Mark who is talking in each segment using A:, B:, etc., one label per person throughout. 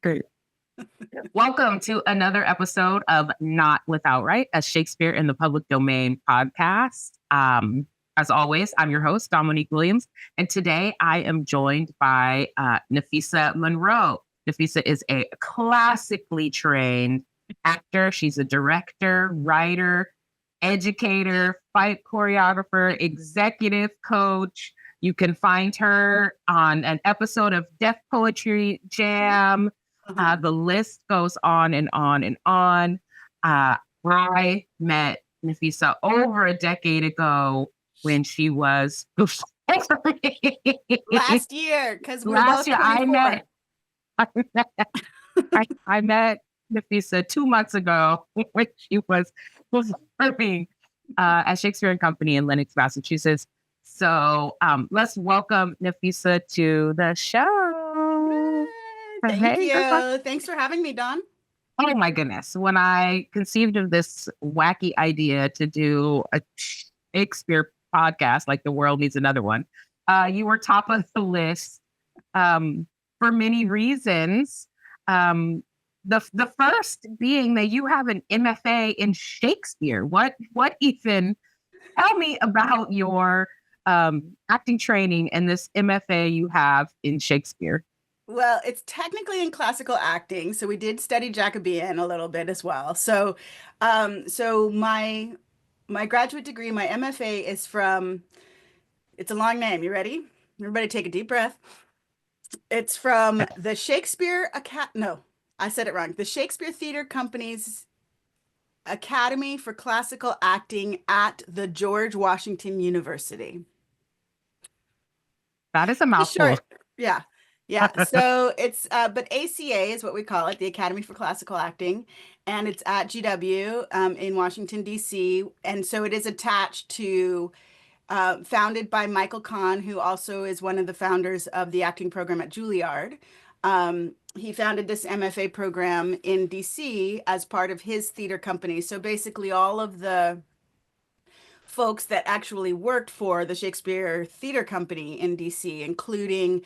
A: Great. Welcome to another episode of Not Without Right, a Shakespeare in the Public Domain podcast. As always, I'm your host, Dawn Monique Williams, and today I am joined by Nafeesa Monroe. Nafeesa is a classically trained actor. She's a director, writer, educator, fight choreographer, executive coach. You can find her on an episode of Deaf Poetry Jam. The list goes on and on and on. I met Nafeesa over a decade ago when she was
B: last year, because we're
A: last
B: both
A: year.
B: 24.
A: I met Nafeesa 2 months ago when she was performing at Shakespeare and Company in Lenox, Massachusetts. So let's welcome Nafeesa to the show.
B: Thank you. Thanks for having me, Dawn.
A: Oh my goodness. When I conceived of this wacky idea to do a Shakespeare podcast, like the world needs another one, you were top of the list for many reasons. The first being that you have an M.F.A. in Shakespeare. What even, tell me about your acting training and this M.F.A. you have in Shakespeare.
B: Well, it's technically in classical acting, so we did study Jacobean a little bit as well. So, my graduate degree, my M.F.A. is from. It's a long name. You ready? Everybody, take a deep breath. It's from the Shakespeare No, I said it wrong. The Shakespeare Theater Company's Academy for Classical Acting at the George Washington University.
A: That is a mouthful.
B: Sure. Yeah. So it's, but ACA is what we call it, the Academy for Classical Acting, and it's at GW in Washington, D.C. And so it is attached to, founded by Michael Kahn, who also is one of the founders of the acting program at Juilliard. He founded this M.F.A. program in D.C. as part of his theater company. So basically all of the folks that actually worked for the Shakespeare Theater Company in DC, including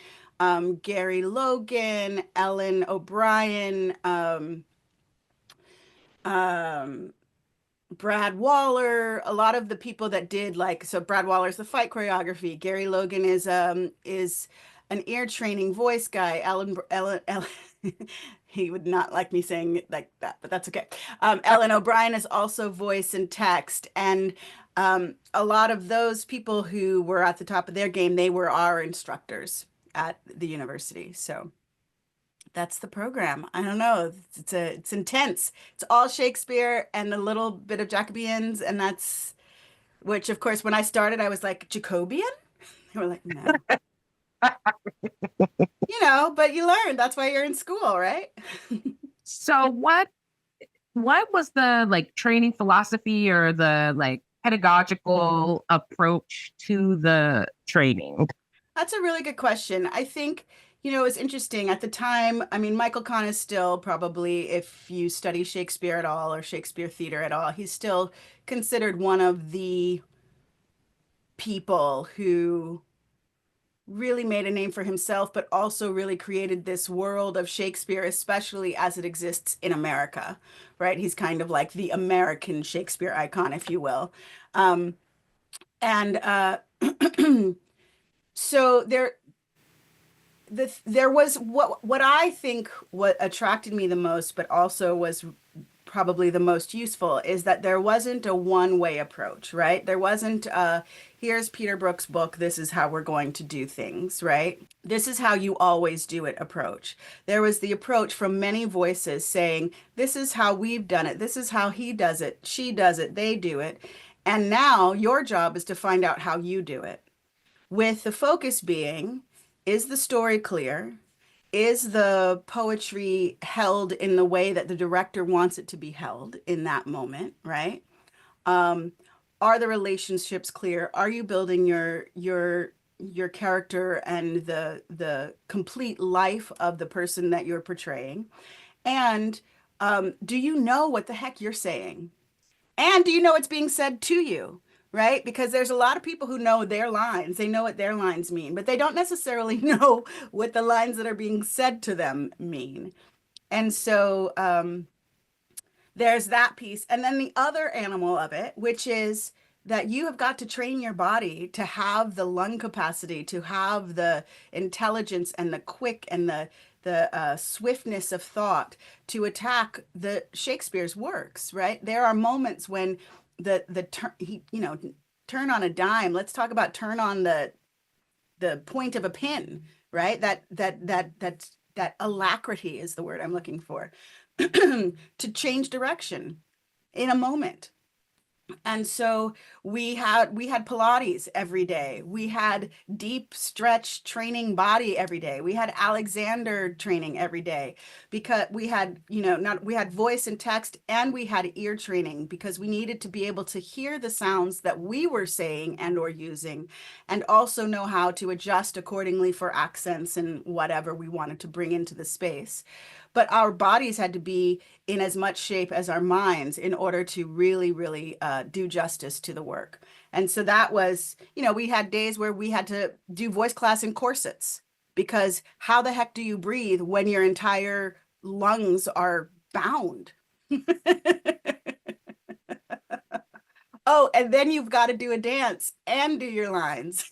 B: Gary Logan, Ellen O'Brien, Brad Waller, a lot of the people that did so Brad Waller's the fight choreography. Gary Logan is an ear training voice guy. Ellen he would not like me saying it like that, but that's okay. Ellen O'Brien is also voice and text. And a lot of those people who were at the top of their game, they were our instructors at the university. So that's the program. I don't know. It's intense. It's all Shakespeare and a little bit of Jacobeans. And that's, which of course, when I started, I was like, Jacobean? They were like, no. But you learn. That's why you're in school, right?
A: So what was the training philosophy or the pedagogical approach to the training?
B: That's a really good question. I think, it's interesting at the time. I mean, Michael Kahn is still probably, if you study Shakespeare at all or Shakespeare theater at all, he's still considered one of the people who really made a name for himself, but also really created this world of Shakespeare, especially as it exists in America, right? He's kind of like the American Shakespeare icon, if you will. So there was what I think what attracted me the most, but also was probably the most useful, is that there wasn't a one-way approach, right? There wasn't here's Peter Brook's book, this is how we're going to do things, right? This is how you always do it approach. There was the approach from many voices saying, this is how we've done it, this is how he does it, she does it, they do it. And now your job is to find out how you do it. With the focus being, is the story clear? Is the poetry held in the way that the director wants it to be held in that moment, right? Are the relationships clear? Are you building your character and the complete life of the person that you're portraying? And do you know what the heck you're saying? And do you know what's being said to you? right? Because there's a lot of people who know their lines. They know what their lines mean, but they don't necessarily know what the lines that are being said to them mean. And so there's that piece. And then the other animal of it, which is that you have got to train your body to have the lung capacity, to have the intelligence and the quick and the swiftness of thought to attack the Shakespeare's works, right? There are moments when turn on a dime. Let's talk about turn on the point of a pin, right? That alacrity is the word I'm looking for. To change direction in a moment. And so we had Pilates every day. We had deep stretch training body every day. We had Alexander training every day because we had, we had voice and text, and we had ear training because we needed to be able to hear the sounds that we were saying and or using, and also know how to adjust accordingly for accents and whatever we wanted to bring into the space. But our bodies had to be in as much shape as our minds in order to really, really do justice to the work. And so that was, we had days where we had to do voice class in corsets, because how the heck do you breathe when your entire lungs are bound? Oh, and then you've got to do a dance and do your lines.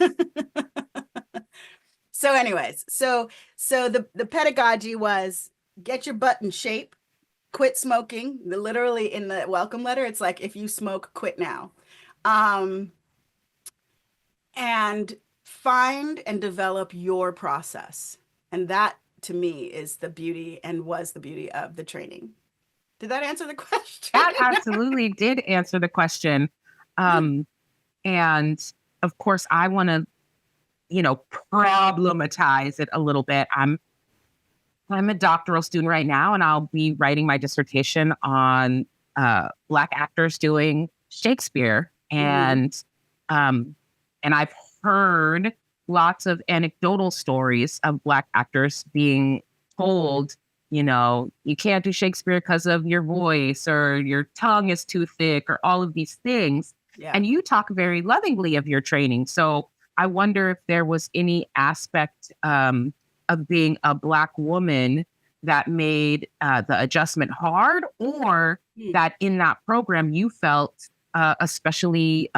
B: So anyways, so the pedagogy was get your butt in shape, quit smoking. Literally in the welcome letter, it's like, if you smoke, quit now. And find and develop your process. And that to me is the beauty, and was the beauty of the training. Did that answer the question?
A: That absolutely did answer the question. And of course, I want to, problematize it a little bit. I'm a doctoral student right now, and I'll be writing my dissertation on Black actors doing Shakespeare. And I've heard lots of anecdotal stories of Black actors being told, you can't do Shakespeare because of your voice, or your tongue is too thick, or all of these things.
B: Yeah.
A: And you talk very lovingly of your training. So I wonder if there was any aspect of being a Black woman that made the adjustment hard, or that in that program you felt especially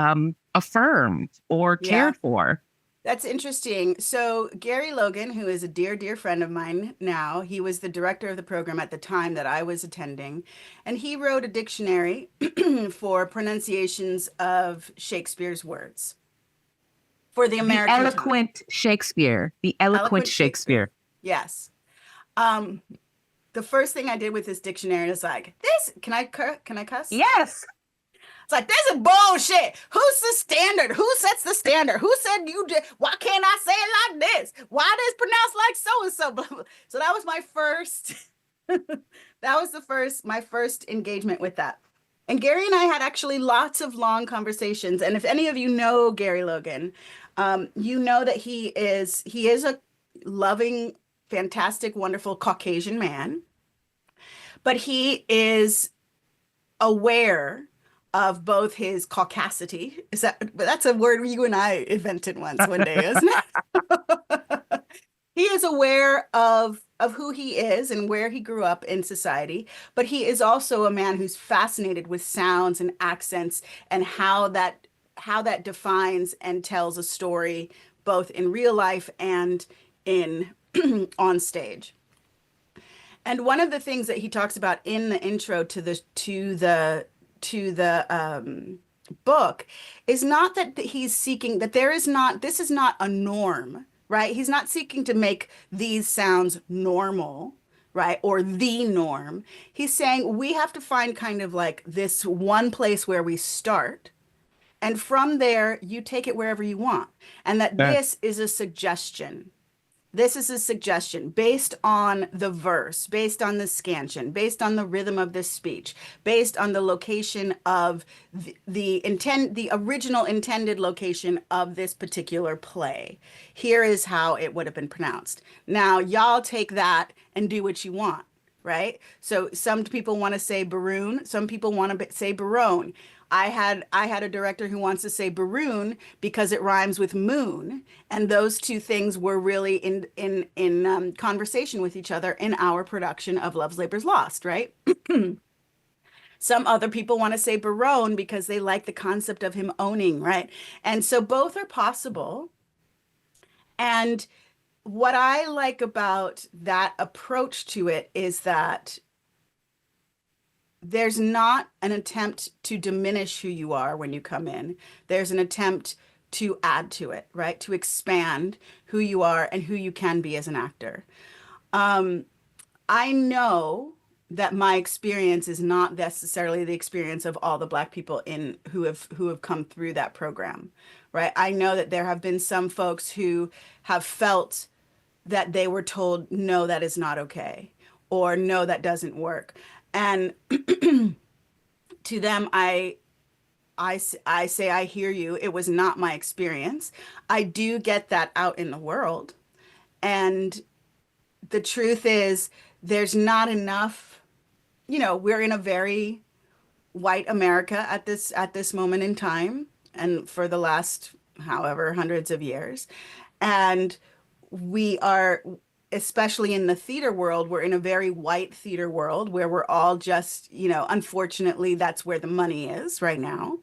A: affirmed or cared for.
B: That's interesting. So Gary Logan, who is a dear, dear friend of mine now, he was the director of the program at the time that I was attending, and he wrote a dictionary for pronunciations of Shakespeare's words for the American tongue.
A: Eloquent Shakespeare. The eloquent Shakespeare.
B: Yes. The first thing I did with this dictionary is like, can I cuss?
A: Yes.
B: It's like, this is bullshit. Who's the standard? Who sets the standard? Who said you did? Why can't I say it like this? Why does it pronounced like so-and-so? So that was my first, my first engagement with that. And Gary and I had actually lots of long conversations. And if any of you know Gary Logan, you know that he is a loving, fantastic, wonderful Caucasian man, but he is aware of both his caucasity. That's a word you and I invented one day, isn't it? He is aware of who he is and where he grew up in society, but he is also a man who's fascinated with sounds and accents, and how that defines and tells a story, both in real life and in on stage. And one of the things that he talks about in the intro to the book is not that he's seeking that this is not a norm, right? He's not seeking to make these sounds normal, right? Or the norm. He's saying we have to find kind of like this one place where we start, and from there you take it wherever you want. And that this is a suggestion. This is a suggestion based on the verse, based on the scansion, based on the rhythm of this speech, based on the location of the original intended location of this particular play. Here is how it would have been pronounced. Now, y'all take that and do what you want, right? So some people want to say Baroon, some people want to say Barone. I had a director who wants to say Baroon because it rhymes with moon, and those two things were really in conversation with each other in our production of Love's Labor's Lost, right? Some other people want to say Barone because they like the concept of him owning, right? And so both are possible. And what I like about that approach to it is that there's not an attempt to diminish who you are when you come in. There's an attempt to add to it, right? To expand who you are and who you can be as an actor. I know that my experience is not necessarily the experience of all the Black people in who have come through that program, right? I know that there have been some folks who have felt that they were told, no, that is not okay, or no, that doesn't work. And to them, I say, I hear you. It was not my experience. I do get that out in the world. And the truth is, there's not enough, we're in a very white America at this moment in time, and for the last however hundreds of years. And we are, especially in the theater world, we're in a very white theater world where we're all just, unfortunately, that's where the money is right now,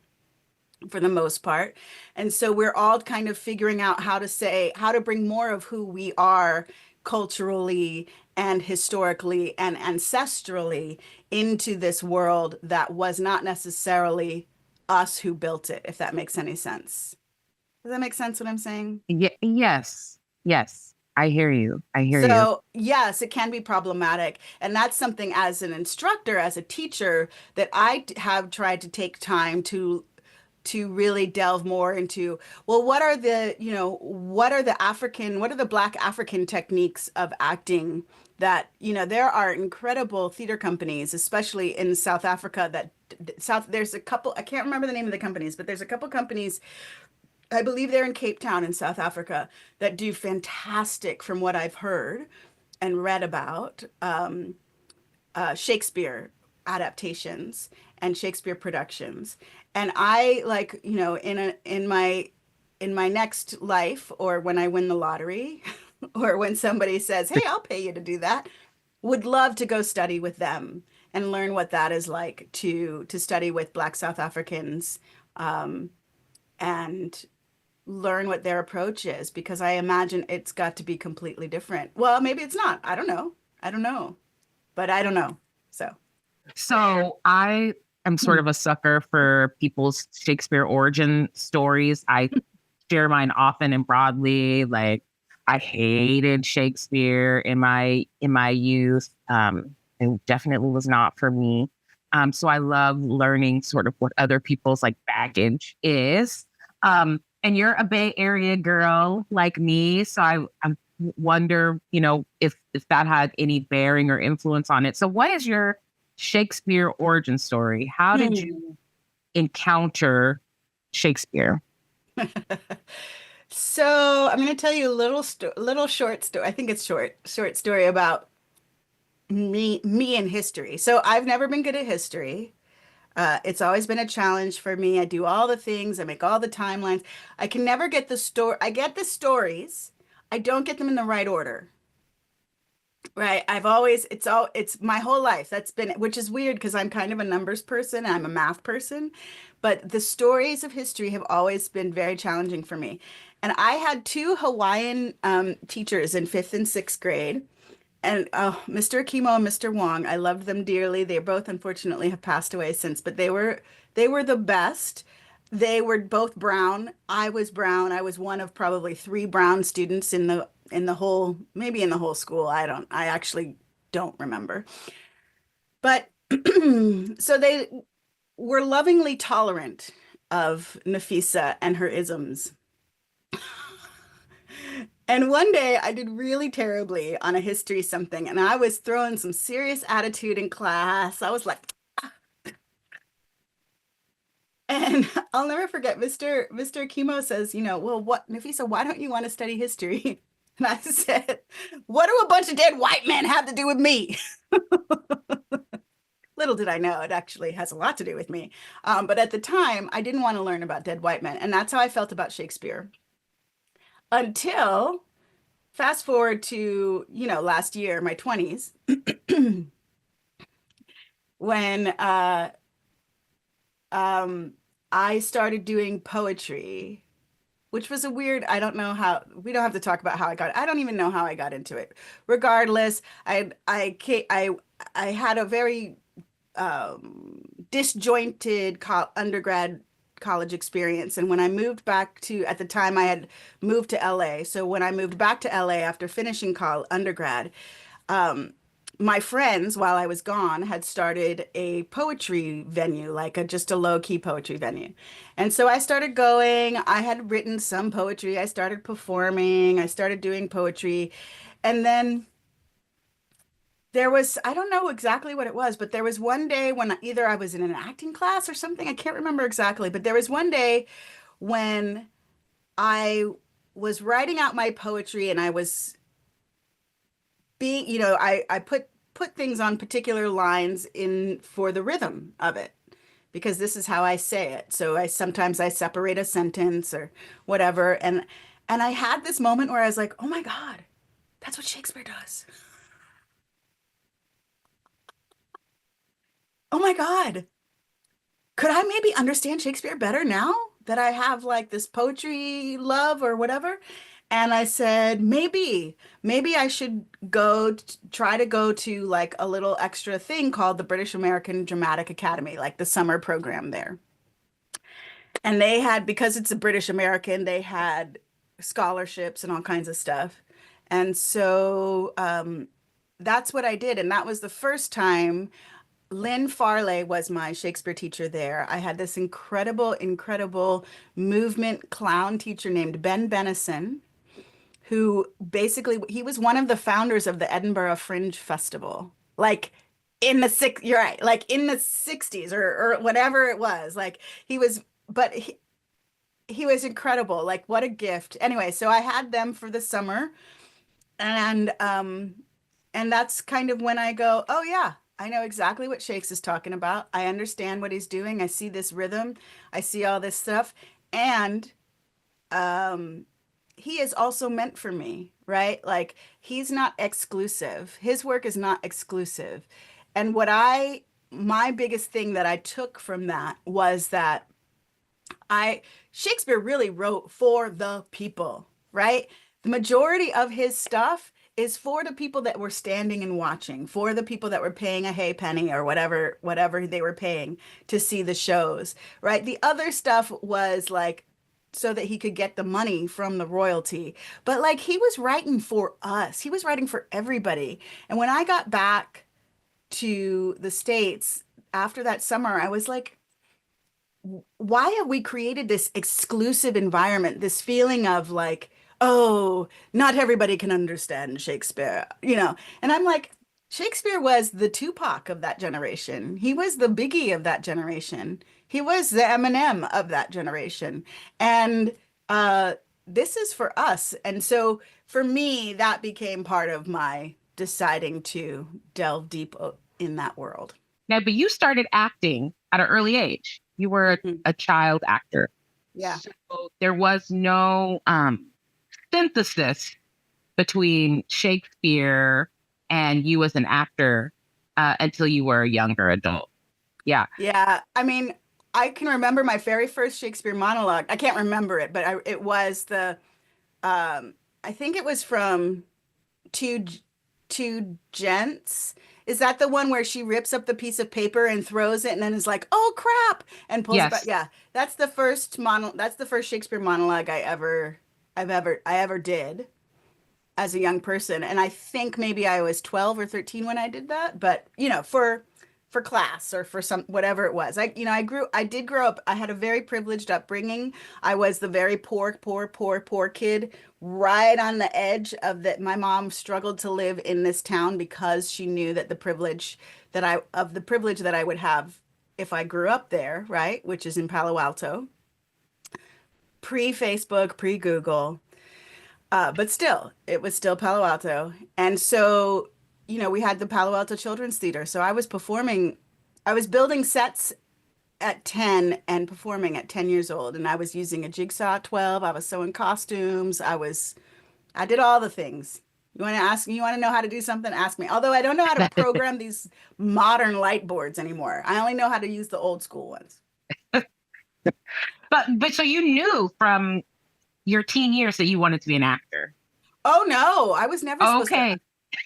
B: for the most part. And so we're all kind of figuring out how to bring more of who we are culturally and historically and ancestrally into this world that was not necessarily us who built it, if that makes any sense. Does that make sense what I'm saying?
A: Yes. Yes. I hear you. I hear you.
B: So, yes, it can be problematic. And that's something as an instructor, as a teacher, that have tried to take time to really delve more into, well, what are the Black African techniques of acting that, there are incredible theater companies, especially in South Africa there's a couple, I can't remember the name of the companies, but there's a couple companies, I believe they're in Cape Town in South Africa, that do fantastic, from what I've heard and read about, Shakespeare adaptations and Shakespeare productions. And I, like, in my next life, or when I win the lottery, or when somebody says, "Hey, I'll pay you to do that," would love to go study with them and learn what that is like to study with Black South Africans, and learn what their approach is, because I imagine it's got to be completely different. Well, maybe it's not. I don't know. But I don't know.
A: So I am sort of a sucker for people's Shakespeare origin stories. I share mine often and broadly. Like, I hated Shakespeare in my youth. It definitely was not for me. So I love learning sort of what other people's like baggage is. And you're a Bay Area girl like me, so I wonder, if that had any bearing or influence on it. So what is your Shakespeare origin story? How did you encounter Shakespeare?
B: So I'm going to tell you a little short story. I think it's short story about me and history. So I've never been good at history. It's always been a challenge for me. I do all the things. I make all the timelines. I can never get the story. I get the stories. I don't get them in the right order. Right. It's my whole life. That's been, which is weird because I'm kind of a numbers person. I'm a math person, but the stories of history have always been very challenging for me. And I had two Hawaiian teachers in fifth and sixth grade. And Mr. Akimo and Mr. Wong, I loved them dearly. They both unfortunately have passed away since, but they were the best. They were both brown. I was brown. I was one of probably three brown students in the whole, maybe in the whole school. I actually don't remember. But so they were lovingly tolerant of Nafeesa and her isms. And one day I did really terribly on a history something, and I was throwing some serious attitude in class. I was like, and I'll never forget Mr. Akimo says, well, what, Nafeesa, why don't you want to study history? And I said, what do a bunch of dead white men have to do with me? Little did I know, it actually has a lot to do with me. But at the time, I didn't want to learn about dead white men. And that's how I felt about Shakespeare until fast forward to, last year, my 20s, when um, I started doing poetry, which was a weird, I don't know how, we don't have to talk about how I don't even know how I got into it. Regardless, I had a very disjointed undergrad college experience. And when I moved back to, at the time I had moved to LA. So when I moved back to LA after finishing undergrad, um, my friends, while I was gone, had started a poetry venue, like just a low-key poetry venue. And so I started going. I had written some poetry. I started performing. I started doing poetry. And then there was, I don't know exactly what it was, but there was one day when either I was in an acting class or something. I can't remember exactly, but there was one day when I was writing out my poetry and I was being, I put things on particular lines in for the rhythm of it because this is how I say it. So I separate a sentence or whatever. And I had this moment where I was like, oh my God, that's what Shakespeare does. Oh my God. Could I maybe understand Shakespeare better now that I have like this poetry love or whatever? And I said, maybe I should try to go to like a little extra thing called the British American Dramatic Academy, like the summer program there. And they had, because it's a British American, they had scholarships and all kinds of stuff. And so that's what I did. And that was the first time. Lynn Farley was my Shakespeare teacher there. I had this incredible movement clown teacher named Ben Benison, who basically he was one of the founders of the Edinburgh Fringe Festival. Like you're right, like in the 60s or whatever it was. Like he was, but he was incredible. Like what a gift. Anyway, so I had them for the summer and and that's kind of when I go, oh yeah, I know exactly what Shakes is talking about. I understand what he's doing. I see this rhythm. I see all this stuff. And um he is also meant for me, right? Like he's not exclusive. His work is not exclusive. And my biggest thing that I took from that was that I Shakespeare really wrote for the people, right? The majority of his stuff is for the people that were standing and watching, for the people that were paying a hay penny or whatever they were paying to see the shows, right? The other stuff was like so that he could get the money from the royalty. But like he was writing for us. He was writing for everybody. And when I got back to the States after that summer, I was like, why have we created this exclusive environment, this feeling of like, oh, not everybody can understand Shakespeare, And I'm like, Shakespeare was the Tupac of that generation. He was the Biggie of that generation. He was the Eminem of that generation. And this is for us. And so for me, that became part of my deciding to delve deep in that world.
A: Now, but you started acting at an early age. You were a child actor.
B: Yeah.
A: So there was no synthesis between Shakespeare and you as an actor until you were a younger adult. Yeah.
B: Yeah. I mean, I can remember my very first Shakespeare monologue. I can't remember it, but it was I think it was from Two, Two Gents. Is that the one where she rips up the piece of paper and throws it and then is like, "Oh crap," and pulls it back?
A: Yes.
B: Yeah, that's the first Shakespeare monologue I ever did as a young person. And I think maybe I was 12 or 13 when I did that, but for class or for some whatever it was. I did grow up. I had a very privileged upbringing. I was the very poor kid right on the edge of that. My mom struggled to live in this town because she knew that the privilege that I would have if I grew up there, right, which is in Palo Alto, pre-Facebook, pre-Google. But still, it was still Palo Alto. And so, we had the Palo Alto Children's Theater. So I was performing I was building sets at 10 and performing at 10 years old. And I was using a jigsaw at 12. I was sewing costumes. I did all the things. You want to ask me, you want to know how to do something? Ask me. Although I don't know how to program these modern light boards anymore. I only know how to use the old school ones.
A: But so you knew from your teen years that you wanted to be an actor.
B: Oh no, I was never supposed to.
A: Okay.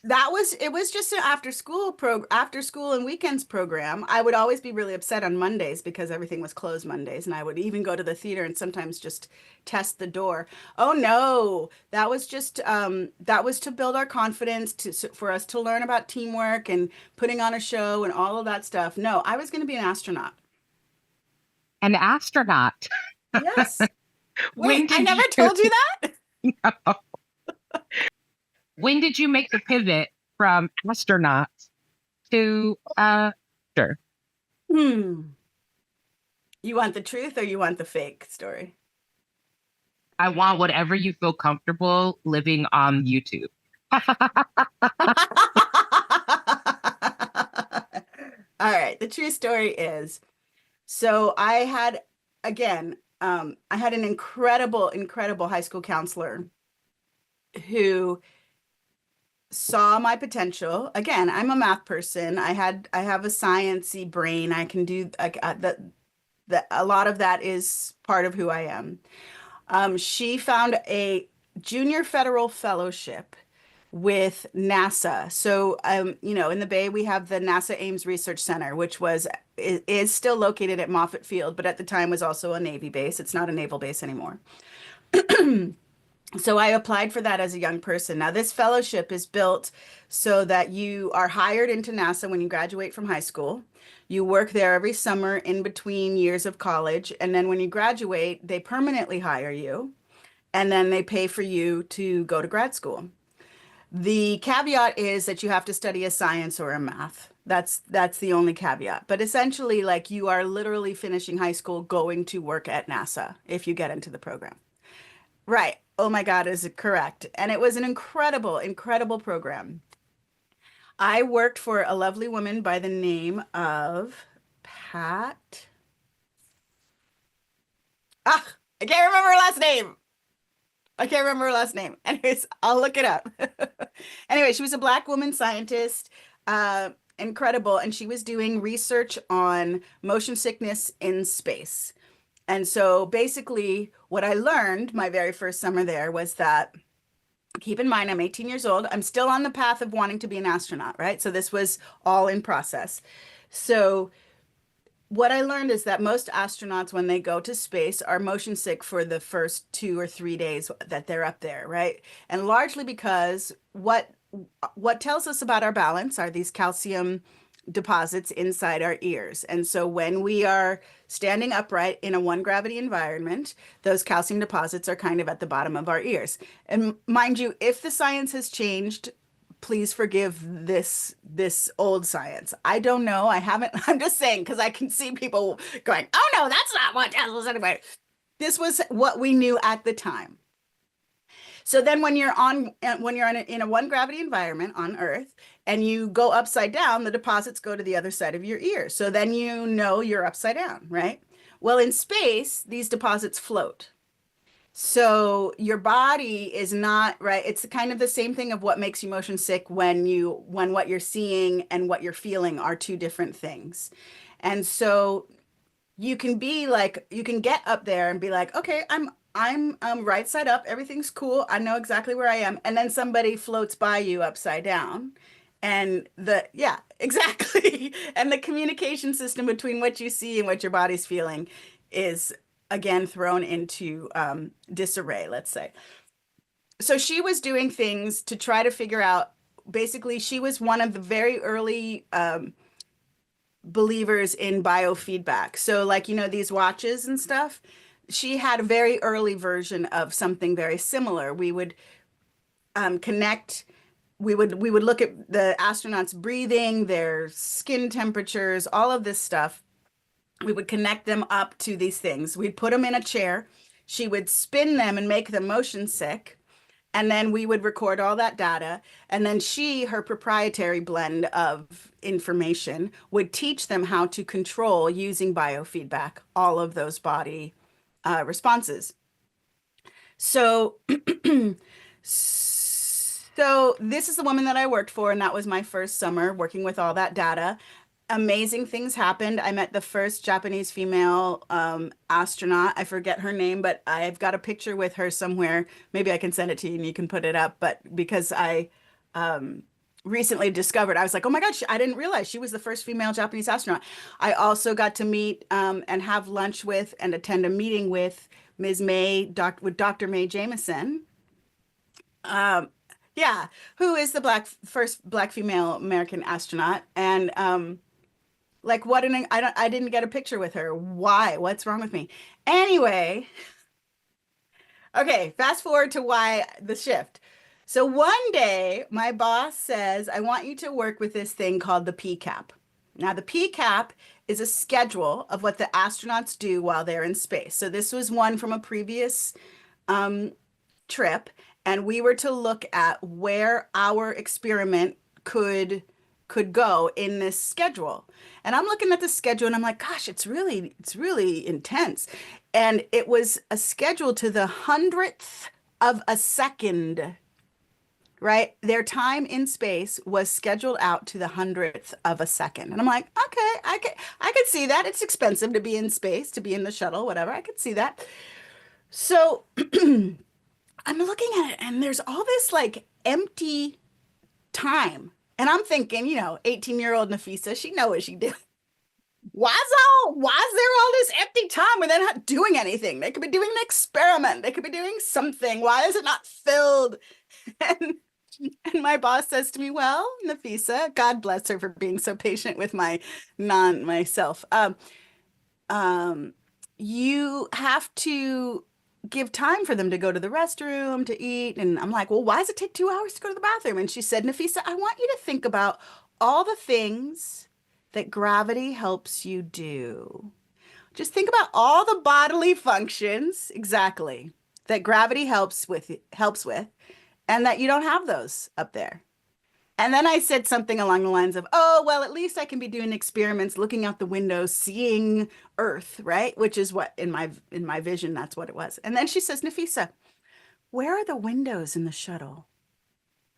B: It was just an after school and weekends program. I would always be really upset on Mondays because everything was closed Mondays, and I would even go to the theater and sometimes just test the door. Oh no, that was just that was to build our confidence for us to learn about teamwork and putting on a show and all of that stuff. No, I was going to be an astronaut.
A: An astronaut.
B: Yes.
A: When
B: Wait, I
A: did
B: never
A: you
B: told you that?
A: when did you make the pivot from astronaut to actor?
B: Hmm. You want the truth or you want the fake story?
A: I want whatever you feel comfortable living on YouTube.
B: All right. The true story is, so I had, again, I had an incredible high school counselor who saw my potential. Again, I'm a math person. I have a sciencey brain. I can do like that. A lot of that is part of who I am. She found a junior federal fellowship with NASA. So, in the Bay, we have the NASA Ames Research Center, which is still located at Moffett Field, but at the time was also a Navy base. It's not a naval base anymore. So I applied for that as a young person. Now, this fellowship is built so that you are hired into NASA when you graduate from high school. You work there every summer in between years of college. And then when you graduate, they permanently hire you. And then they pay for you to go to grad school. The caveat is that you have to study a science or a math. That's the only caveat. But essentially, like you are literally finishing high school, going to work at NASA if you get into the program. Right. Oh my God, is it correct? And it was an incredible program. I worked for a lovely woman by the name of Pat. Ah, I can't remember her last name. I can't remember her last name. Anyways, I'll look it up. Anyway, she was a Black woman scientist, incredible, and she was doing research on motion sickness in space. And so basically, what I learned my very first summer there was that, keep in mind, I'm 18 years old. I'm still on the path of wanting to be an astronaut, right? So this was all in process. So what I learned is that most astronauts, when they go to space, are motion sick for the first 2 or 3 days that they're up there, right? And largely because what tells us about our balance are these calcium deposits inside our ears. And so when we are standing upright in a one gravity environment, those calcium deposits are kind of at the bottom of our ears. And mind you, if the science has changed, please forgive this old science. I don't know. I haven't, I'm just saying, because I can see people going, oh no, that's not what tells us anyway. This was what we knew at the time. So then when you're in a one gravity environment on Earth and you go upside down, the deposits go to the other side of your ear. So then you know you're upside down, right? Well, in space, these deposits float. So your body is not right. It's kind of the same thing of what makes you motion sick when what you're seeing and what you're feeling are two different things. And so you can get up there and be like, okay, I'm right side up, everything's cool. I know exactly where I am. And then somebody floats by you upside down. And yeah, exactly. And the communication system between what you see and what your body's feeling is again thrown into disarray, let's say. So she was doing things to try to figure out, basically, she was one of the very early believers in biofeedback. So like, these watches and stuff, she had a very early version of something very similar. We would connect, we would look at the astronauts' breathing, their skin temperatures, all of this stuff. We would connect them up to these things. We'd put them in a chair. She would spin them and make them motion sick. And then we would record all that data. And then her proprietary blend of information, would teach them how to control using biofeedback, all of those body responses. So, so this is the woman that I worked for, and that was my first summer working with all that data. Amazing things happened. I met the first Japanese female astronaut. I forget her name, but I've got a picture with her somewhere. Maybe I can send it to you and you can put it up. But because I recently discovered, I was like, oh my gosh, I didn't realize she was the first female Japanese astronaut. I also got to meet and have lunch with and attend a meeting with Ms. May, with Dr. Mae Jameson. Yeah, who is the first black female American astronaut. And like I didn't get a picture with her. Why? What's wrong with me? Anyway, okay, fast forward to why the shift. So one day my boss says, I want you to work with this thing called the PCAP. Now the PCAP is a schedule of what the astronauts do while they're in space. So this was one from a previous trip, and we were to look at where our experiment could go in this schedule. And I'm looking at the schedule and I'm like, gosh, it's really intense. And it was a schedule to the hundredth of a second, right? Their time in space was scheduled out to the hundredth of a second. And I'm like, okay, I could see that. It's expensive to be in space, to be in the shuttle, whatever. I could see that. So I'm looking at it and there's all this like empty time. And I'm thinking, 18-year-old Nafeesa, she know what she did. Why is there all this empty time when they're not doing anything? They could be doing an experiment. They could be doing something. Why is it not filled? And, and my boss says to me, well, Nafeesa, God bless her for being so patient with myself. You have to give time for them to go to the restroom, to eat. And I'm like, well, why does it take 2 hours to go to the bathroom? And she said, Nafeesa, I want you to think about all the things that gravity helps you do. Just think about all the bodily functions, exactly, that gravity helps with, and that you don't have those up there. And then I said something along the lines of, oh, well, at least I can be doing experiments, looking out the window, seeing Earth, right? Which is what in my vision, that's what it was. And then she says, Nafeesa, where are the windows in the shuttle?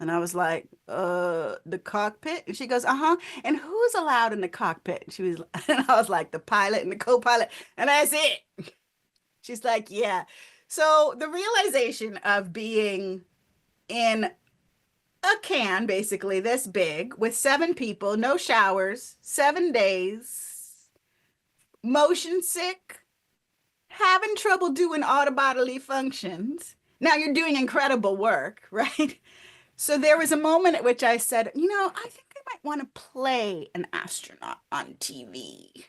B: And I was like, the cockpit. And she goes, uh-huh. And who's allowed in the cockpit? And I was like, the pilot and the co-pilot. And that's it. She's like, yeah. So the realization of being in a can, basically this big, with 7 people, no showers, 7 days, motion sick, having trouble doing all the bodily functions. Now you're doing incredible work, right? So there was a moment at which I said, I think I might want to play an astronaut on TV.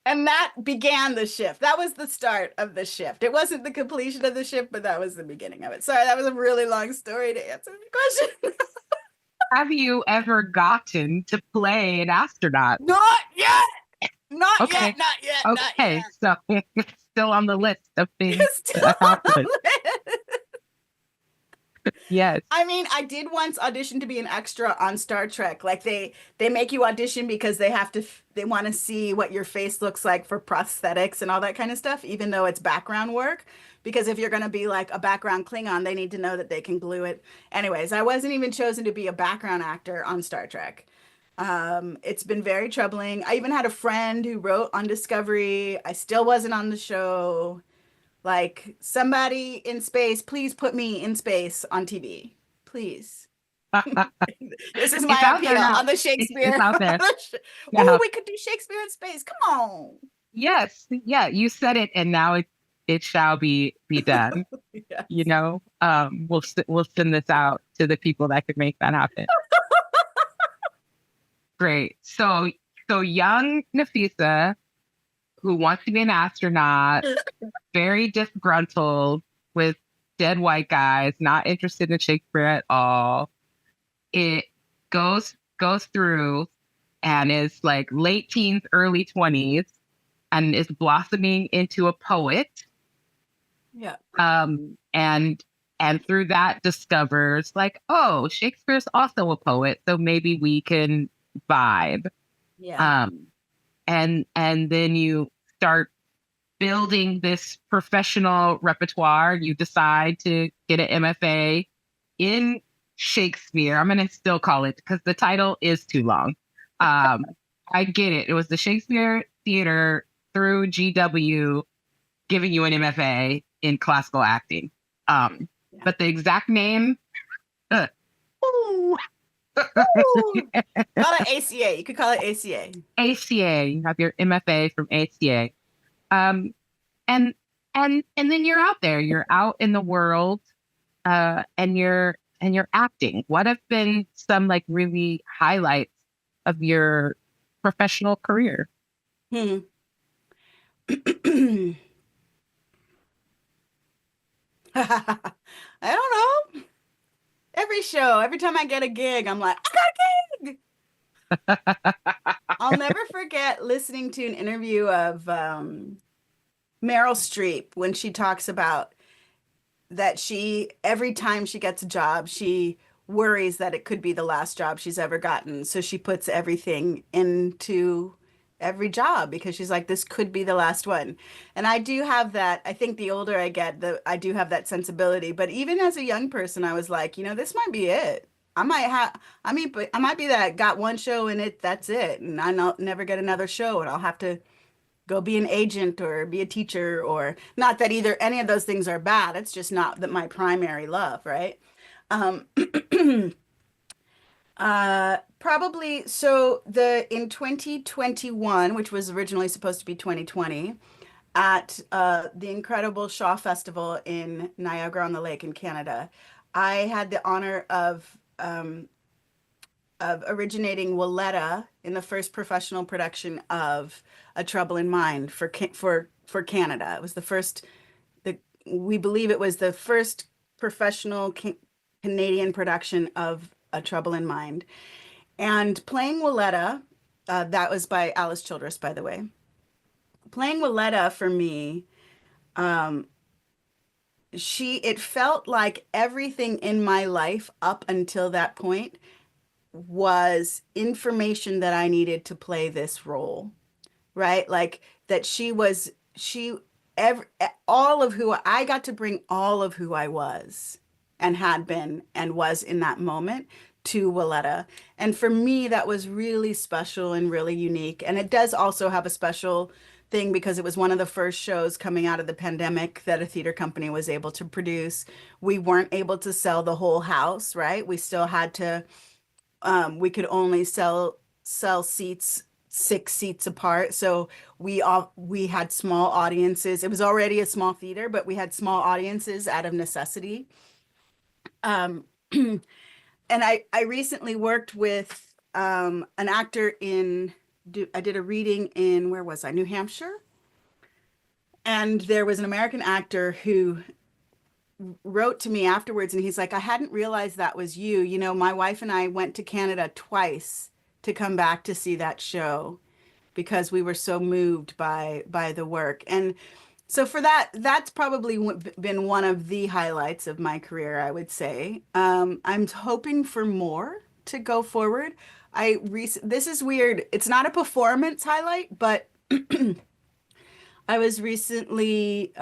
B: And that began the shift. That was the start of the shift. It wasn't the completion of the shift, but that was the beginning of it. Sorry, that was a really long story to answer the question.
A: Have you ever gotten to play an astronaut?
B: Not yet. Not
A: Okay.
B: yet. Not yet.
A: Okay,
B: not yet.
A: so it's still on the list of things
B: It's
A: to
B: still on
A: accomplish.
B: the list.
A: Yes.
B: I mean, I did once audition to be an extra on Star Trek. Like they make you audition because they want to see what your face looks like for prosthetics and all that kind of stuff, even though it's background work. Because if you're going to be like a background Klingon, they need to know that they can glue it. Anyways, I wasn't even chosen to be a background actor on Star Trek. It's been very troubling. I even had a friend who wrote on Discovery. I still wasn't on the show. Like, somebody in space, please put me in space on TV. Please. This is my appeal on the Shakespeare.
A: It's out there.
B: Oh, we could do Shakespeare in space. Come on.
A: Yes. Yeah, you said it, and now it shall be done.
B: Yes.
A: We'll send this out to the people that could make that happen. Great. So young Nafeesa, who wants to be an astronaut, very disgruntled with dead white guys, not interested in Shakespeare at all. It goes through and is like late teens, early 20s, and is blossoming into a poet.
B: Yeah.
A: And through that discovers like, oh, Shakespeare's also a poet, so maybe we can vibe.
B: Yeah.
A: And then you start building this professional repertoire. You decide to get an MFA in Shakespeare. I'm going to still call it because the title is too long. I get it. It was the Shakespeare Theater through GW giving you an MFA in classical acting. But the exact name,
B: Ooh. Ooh. Call it ACA. You could call it ACA.
A: ACA. You have your MFA from ACA. And then you're out there. You're out in the world, and you're acting. What have been some like really highlights of your professional career?
B: I don't know. Every show, every time I get a gig, I'm like, I got a gig. I'll never forget listening to an interview of Meryl Streep when she talks about that every time she gets a job, she worries that it could be the last job she's ever gotten. So she puts everything into every job because she's like, this could be the last one. And I do have that. I think the older I get, I do have that sensibility. But even as a young person, I was like, this might be it. I might be that got one show and that's it. And never get another show and I'll have to go be an agent or be a teacher, or not that either any of those things are bad. It's just not that my primary love, right? Um, Probably so in 2021, which was originally supposed to be 2020, at the incredible Shaw Festival in Niagara-on-the-Lake in Canada, I had the honor of originating Walletta in the first professional production of A Trouble in Mind for Canada. It was we believe it was the first professional Canadian production of A Trouble in Mind. And playing Walletta, that was by Alice Childress, by the way. Playing Walletta for me, it felt like everything in my life up until that point was information that I needed to play this role, right? Like that all of who I got to bring all of who I was and had been and was in that moment to Walletta. And for me, that was really special and really unique. And it does also have a special thing because it was one of the first shows coming out of the pandemic that a theater company was able to produce. We weren't able to sell the whole house, right? We still had to we could only sell seats 6 seats apart. So we had small audiences. It was already a small theater, but we had small audiences out of necessity. And I recently worked with an actor I did a reading in, where was I? New Hampshire. And there was an American actor who wrote to me afterwards and he's like, I hadn't realized that was you. My wife and I went to Canada twice to come back to see that show because we were so moved by the work. And so for that's probably been one of the highlights of my career, I would say. I'm hoping for more to go forward. This is weird. It's not a performance highlight, but I was recently,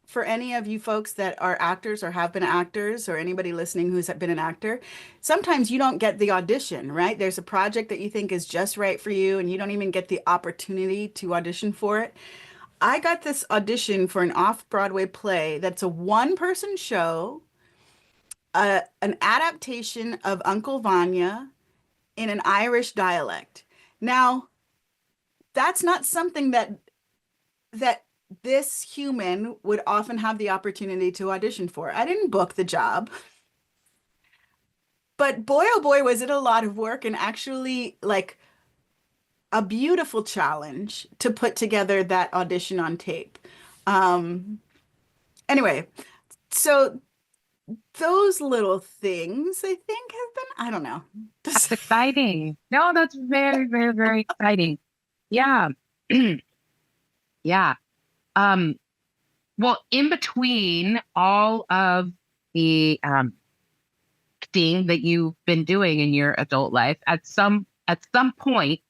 B: for any of you folks that are actors or have been actors, or anybody listening who's been an actor, sometimes you don't get the audition, right? There's a project that you think is just right for you, and you don't even get the opportunity to audition for it. I got this audition for an off-Broadway play that's a one-person show, an adaptation of Uncle Vanya in an Irish dialect. Now, that's not something that this human would often have the opportunity to audition for. I didn't book the job, but boy, oh boy, was it a lot of work and actually like a beautiful challenge to put together that audition on tape. Anyway, so those little things I think have been, I don't know.
A: That's exciting. No, that's very, very, very exciting. Yeah. Yeah. Um, well, in between all of the thing that you've been doing in your adult life, at some point,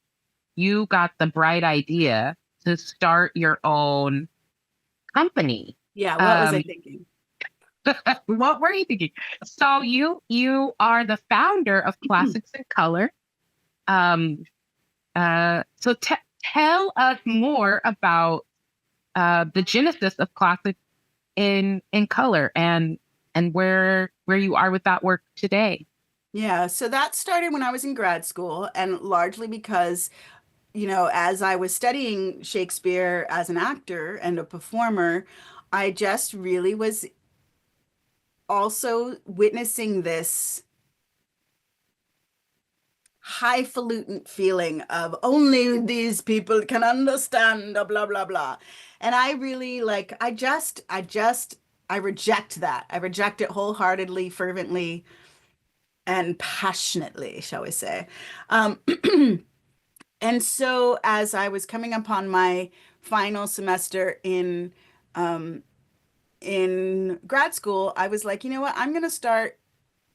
A: you got the bright idea to start your own company.
B: Yeah, what was I
A: Um,
B: thinking?
A: what were you thinking? So you are the founder of Classics in Color. Um, so tell us more about the genesis of Classics in Color and where you are with that work today.
B: Yeah, so that started when I was in grad school, and largely because, as I was studying Shakespeare as an actor and a performer, I just really was also witnessing this highfalutin feeling of only these people can understand, blah, blah, blah. And I really like, I reject that. I reject it wholeheartedly, fervently, and passionately, shall we say. Um, and so as I was coming upon my final semester um, in grad school, I was like, you know what? I'm going to start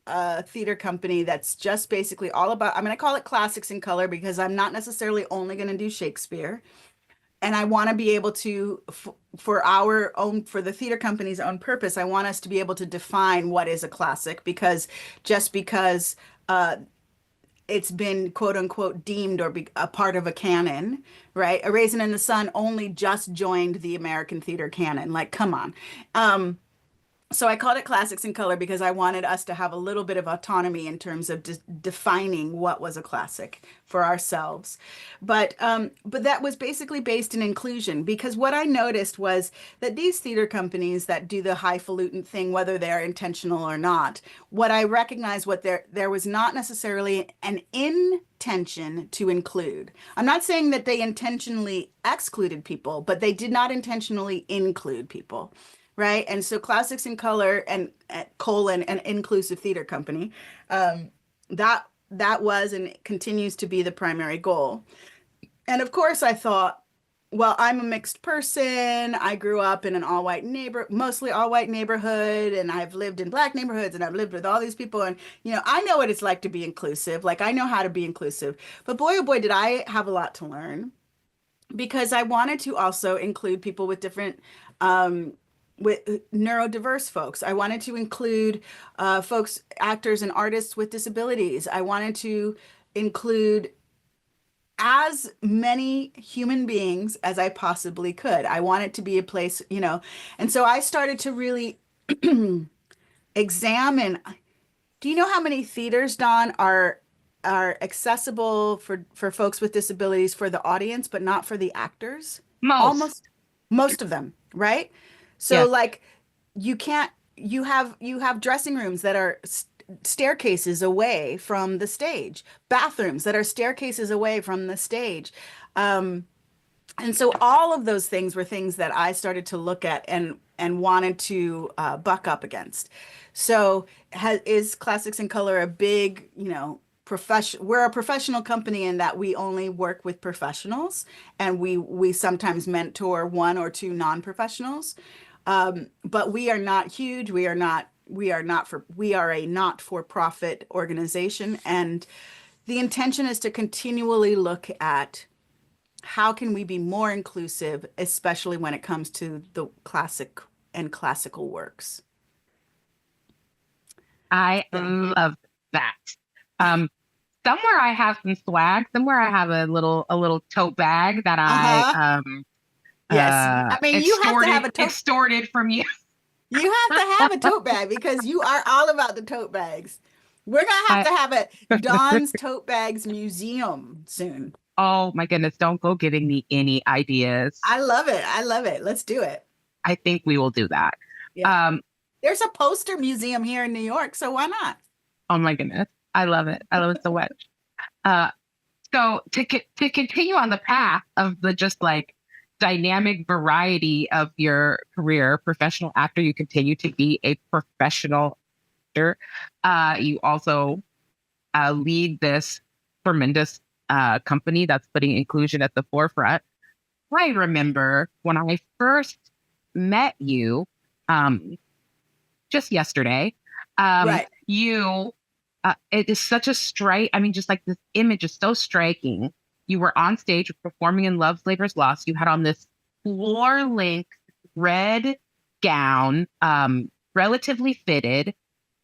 B: a theater company that's just basically all about, I'm going to call it Classics in Color because I'm not necessarily only going to do Shakespeare. And I want to be able to, for our own, for the theater company's own purpose, I want us to be able to define what is a classic because just because it's been quote unquote deemed or be a part of a canon, right? A Raisin in the Sun only just joined the American theater canon. Like, come on. So I called it Classics in Color because I wanted us to have a little bit of autonomy in terms of defining what was a classic for ourselves. But that was basically based in inclusion because what I noticed was that these theater companies that do the highfalutin thing, whether they're intentional or not, what I recognized what there was not necessarily an intention to include. I'm not saying that they intentionally excluded people, but they did not intentionally include people, right? And so Classics in Color and colon an inclusive theater company, that was and continues to be the primary goal. And of course, I thought, well, I'm a mixed person. I grew up in an mostly all white neighborhood, and I've lived in black neighborhoods, and I've lived with all these people, and I know what it's like to be inclusive. Like I know how to be inclusive, but boy, oh boy, did I have a lot to learn because I wanted to also include people with different um, with neurodiverse folks. I wanted to include folks, actors and artists with disabilities. I wanted to include as many human beings as I possibly could. I want it to be a place, and so I started to really examine. Do you know how many theaters, Dawn, are accessible for folks with disabilities for the audience, but not for the actors?
A: Most,
B: Almost most of them, right? So
A: yes.
B: like you can't you have dressing rooms that are staircases away from the stage, bathrooms that are staircases away from the stage. Um, and so all of those things were things that I started to look at and wanted to buck up against. So is Classics in Color a big, profession? We're a professional company in that we only work with professionals, and we sometimes mentor one or two non-professionals. But we are not huge. We are a not-for-profit organization, and the intention is to continually look at how can we be more inclusive, especially when it comes to the classic and classical works.
A: I
B: Yeah.
A: love that. Um, somewhere I have some swag. Somewhere I have a little tote bag that I
B: Uh-huh. Yes. I mean, you have to have a tote.
A: extorted from you.
B: You have to have a tote bag because you are all about the tote bags. We're gonna have
A: I
B: to have a Dawn's Tote Bags Museum soon.
A: Oh my goodness, don't go giving me any ideas.
B: I love it. I love it. Let's do it.
A: I think we will do that.
B: Yeah.
A: Um,
B: There's a poster museum here in New York, so why not?
A: oh my goodness. I love it. I love it so much. Uh, so to continue on the path of the just like dynamic variety of your career, professional actor, you continue to be a professional actor. You also lead this tremendous company that's putting inclusion at the forefront. I remember when I first met you, um, just yesterday,
B: Right.
A: you, it is such a strike. I mean, just like this image is so striking. You were on stage performing in Love, Labor's Lost. You had on this floor length red gown, relatively fitted,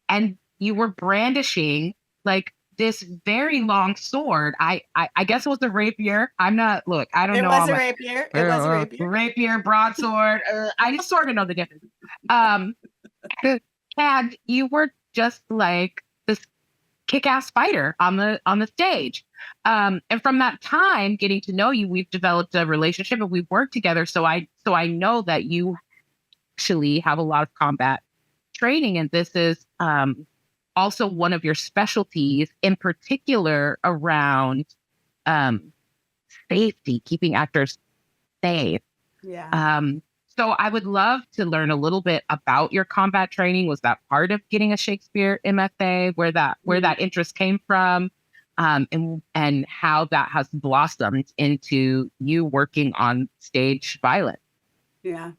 A: and you were brandishing like this very long sword. I guess it was a rapier. I'm not, look, I don't
B: It
A: know
B: was
A: all
B: a
A: my
B: rapier. It was a rapier.
A: rapier, broadsword. I just sort of know the difference. Um, and you were just like this kick-ass fighter on the stage. And from that time, getting to know you, we've developed a relationship and we've worked together. So I know that you actually have a lot of combat training, and this is also one of your specialties, in particular around um, safety, keeping actors safe.
B: Yeah.
A: Um, so I would love to learn a little bit about your combat training. Was that part of getting a Shakespeare M.F.A? Where
B: Mm.
A: that interest came from, and how that has blossomed into you working on stage violence?
B: Yeah.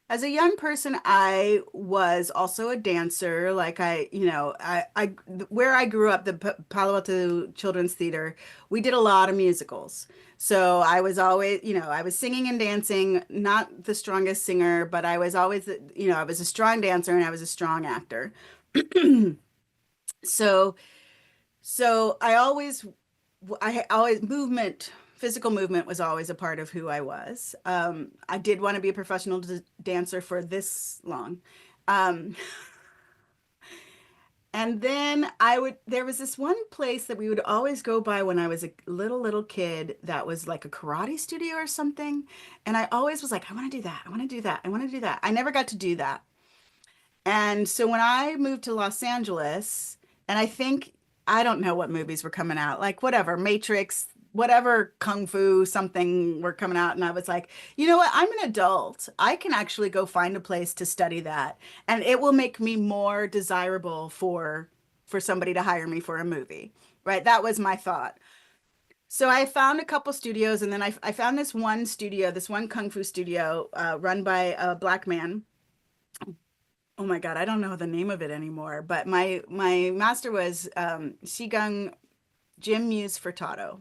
B: As a young person, I was also a dancer. Like where I grew up, the Palo Alto Children's Theater, we did a lot of musicals. So I was always, I was singing and dancing, not the strongest singer, but I was always, I was a strong dancer and I was a strong actor. So, so I always physical movement was always a part of who I was. I did want to be a professional dancer for this long. Um, and then there was this one place that we would always go by when I was a little kid that was like a karate studio or something. And I always was like, I want to do that. I want to do that. I want to do that. I never got to do that. And so when I moved to Los Angeles, and I don't know what movies were coming out, like whatever, Matrix, whatever Kung Fu, something were coming out. And I was like, you know what? I'm an adult. I can actually go find a place to study that. And it will make me more desirable for somebody to hire me for a movie. Right? That was my thought. So I found a couple studios, and then I found this one studio, this one Kung Fu studio run by a black man. Oh my God, I don't know the name of it anymore, but my master was Shigang Jim Muse Furtado.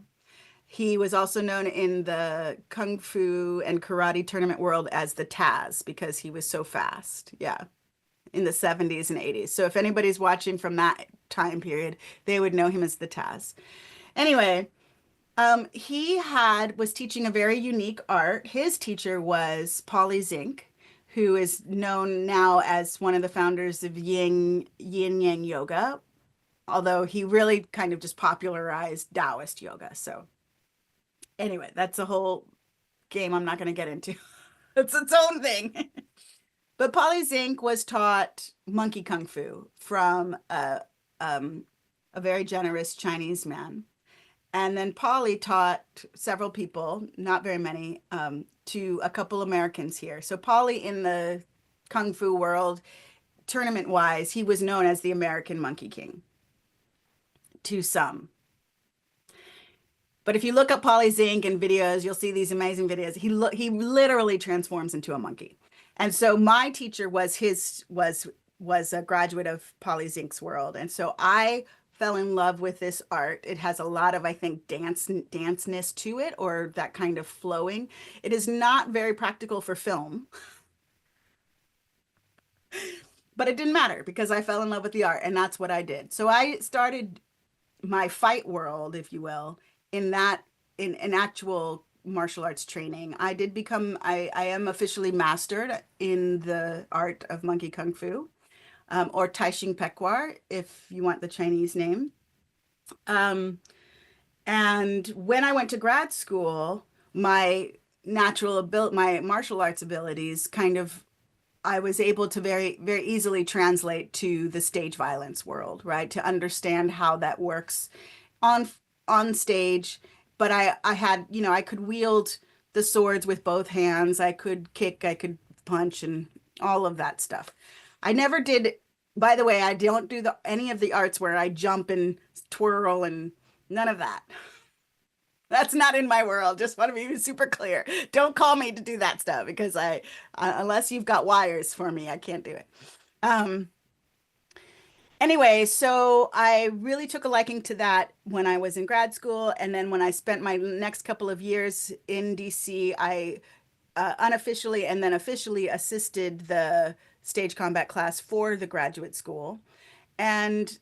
B: He was also known in the Kung Fu and Karate tournament world as the Taz because he was so fast. Yeah, in the 70s and 80s. So if anybody's watching from that time period, they would know him as the Taz. Anyway, he was teaching a very unique art. His teacher was Polly Zink, who is known now as one of the founders of Yin Yang Yoga, although he really kind of just popularized Taoist yoga. So anyway, that's a whole game I'm not going to get into. It's its own thing. But Polly Zink was taught monkey kung fu from a very generous Chinese man. And then Polly taught several people, not very many, to a couple Americans here. So Polly in the Kung Fu world, tournament wise, he was known as the American Monkey King to some. But if you look up Polly Zink in videos, you'll see these amazing videos. He literally transforms into a monkey. And so my teacher was a graduate of Polly Zink's world. And so I fell in love with this art. It has a lot of, I think, danceness to it, or that kind of flowing. It is not very practical for film, but it didn't matter because I fell in love with the art, and that's what I did. So I started my fight world, if you will, in that in an actual martial arts training. I am officially mastered in the art of monkey kung fu, or Tai Ching Pekwar, if you want the Chinese name. Um, and when I went to grad school, my martial arts abilities kind of, I was able to very, very easily translate to the stage violence world, right? To understand how that works on on stage. But I had, I could wield the swords with both hands. I could kick, I could punch, and all of that stuff. I never did, by the way, I don't do any of the arts where I jump and twirl and none of that. That's not in my world. Just want to be super clear. Don't call me to do that stuff because unless you've got wires for me, I can't do it. Um, Anyway, so I really took a liking to that when I was in grad school. And then when I spent my next couple of years in DC, I unofficially and then officially assisted the stage combat class for the graduate school. And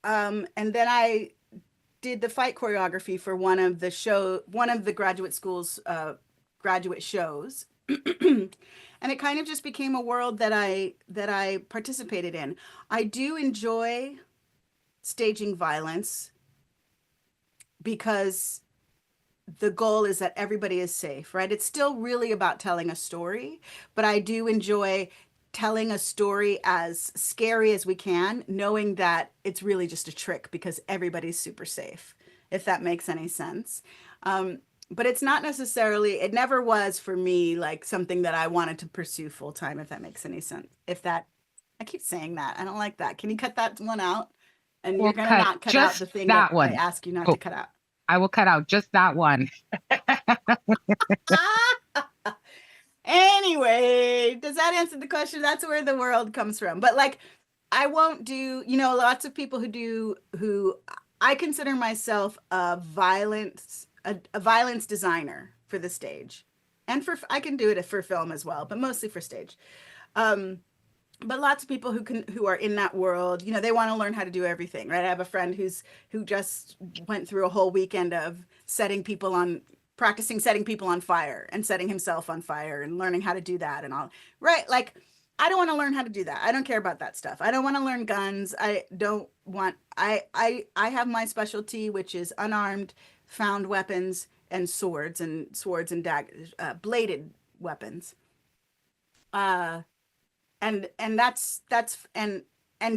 B: then I did the fight choreography for one of the graduate school's graduate shows. And it kind of just became a world that I participated in. I do enjoy staging violence because the goal is that everybody is safe, right? It's still really about telling a story, but I do enjoy telling a story as scary as we can, knowing that it's really just a trick because everybody's super safe, if that makes any sense. But it's not necessarily, it never was for me like something that I wanted to pursue full time, if that makes any sense. If that, I keep saying that. I don't like that. Can you cut that one out? And you're
A: We'll
B: gonna
A: cut
B: not cut out the
A: just
B: thing that
A: that
B: I
A: one.
B: ask you not to
A: Oh,
B: cut out.
A: I will cut out just that one.
B: Anyway, does that answer the question? That's where the world comes from. But like, I won't do, lots of people who I consider myself a violence designer for the stage. And I can do it for film as well, but mostly for stage. Um, but lots of people who are in that world, they want to learn how to do everything, right? I have a friend who just went through a whole weekend of practicing setting people on fire and setting himself on fire and learning how to do that and all. Right? Like I don't want to learn how to do that. I don't care about that stuff. I don't want to learn guns. I don't want I have my specialty, which is unarmed found weapons and swords and daggers, bladed weapons. Uh and that's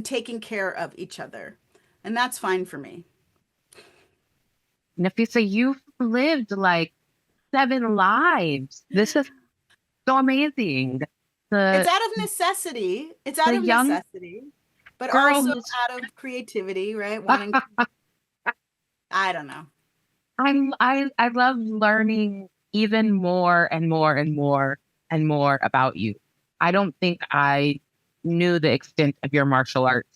B: taking care of each other, and that's fine for me.
A: Nafeesa, you've lived like 7 lives. This is so amazing.
B: It's
A: The
B: out of necessity. It's out
A: the
B: of
A: young
B: necessity, but
A: girl
B: also
A: who's
B: out of creativity, right? Wanting, I don't know.
A: I love learning even more and more and more and more about you. I don't think I knew the extent of your martial arts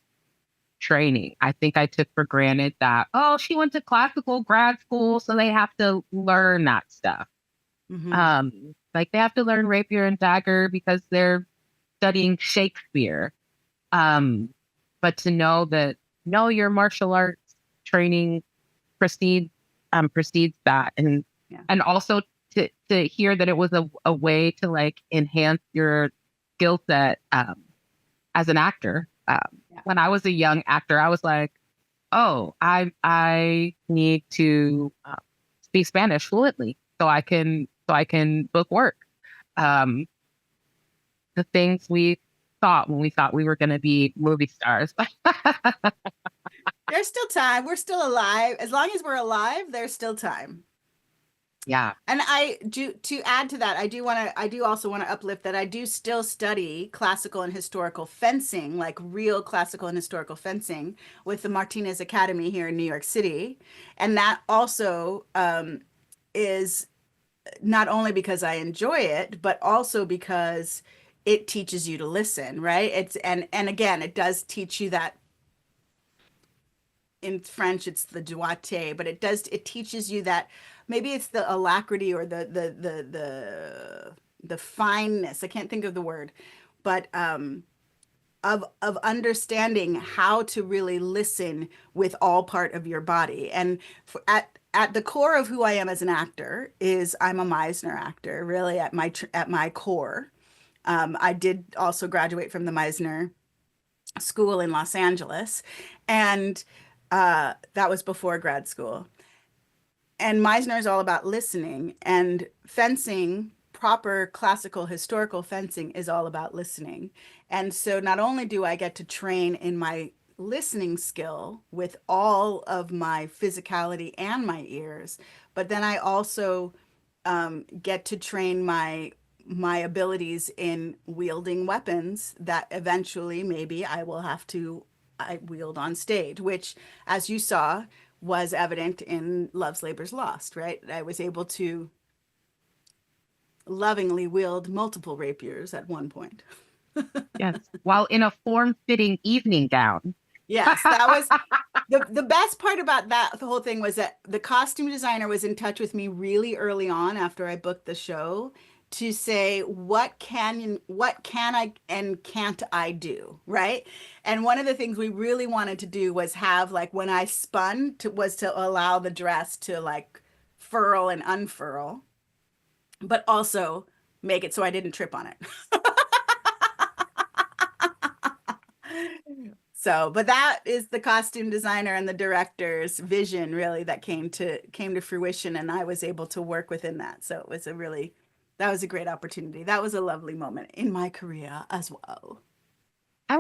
A: training. I think I took for granted that, oh, she went to classical grad school, so they have to learn that stuff.
B: Hmm.
A: Like they have to learn rapier and dagger because they're studying Shakespeare. Um, but to know that no, your martial arts training precedes precedes that,
B: Yeah.
A: and also to hear that it was a way to like enhance your skill set as an actor.
B: Yeah.
A: When I was a young actor, I was like, oh, I need to speak Spanish fluently so I can book work. Um, the things we thought when we thought we were going to be movie stars.
B: There's still time. We're still alive. As long as we're alive, there's still time.
A: Yeah.
B: And I do to add to that, I do also want to uplift that I do still study classical and historical fencing, like real classical and historical fencing with the Martinez Academy here in New York City. And that also is not only because I enjoy it, but also because it teaches you to listen, right? And again, it does teach you that. In French, it's the doigté, but it teaches you that maybe it's the alacrity or the fineness. I can't think of the word, but of understanding how to really listen with all part of your body. And at the core of who I am as an actor is I'm a Meisner actor, really at my core. I did also graduate from the Meisner School in Los Angeles, and that was before grad school. And Meisner is all about listening, and fencing, proper classical historical fencing, is all about listening. And so not only do I get to train in my listening skill with all of my physicality and my ears, but then I also get to train my abilities in wielding weapons that eventually maybe I will have to I wield on stage, which, as you saw, was evident in Love's Labor's Lost, right? I was able to lovingly wield multiple rapiers at one point.
A: Yes. While in a form-fitting evening gown.
B: Yes, that was the best part about that the whole thing was that the costume designer was in touch with me really early on after I booked the show to say what can I and can't I do, right? And one of the things we really wanted to do was have like when I spun was to allow the dress to like furl and unfurl, but also make it so I didn't trip on it. So, but that is the costume designer and the director's vision really that came to fruition, and I was able to work within that. So it was that was a great opportunity. That was a lovely moment in my career as well.
A: I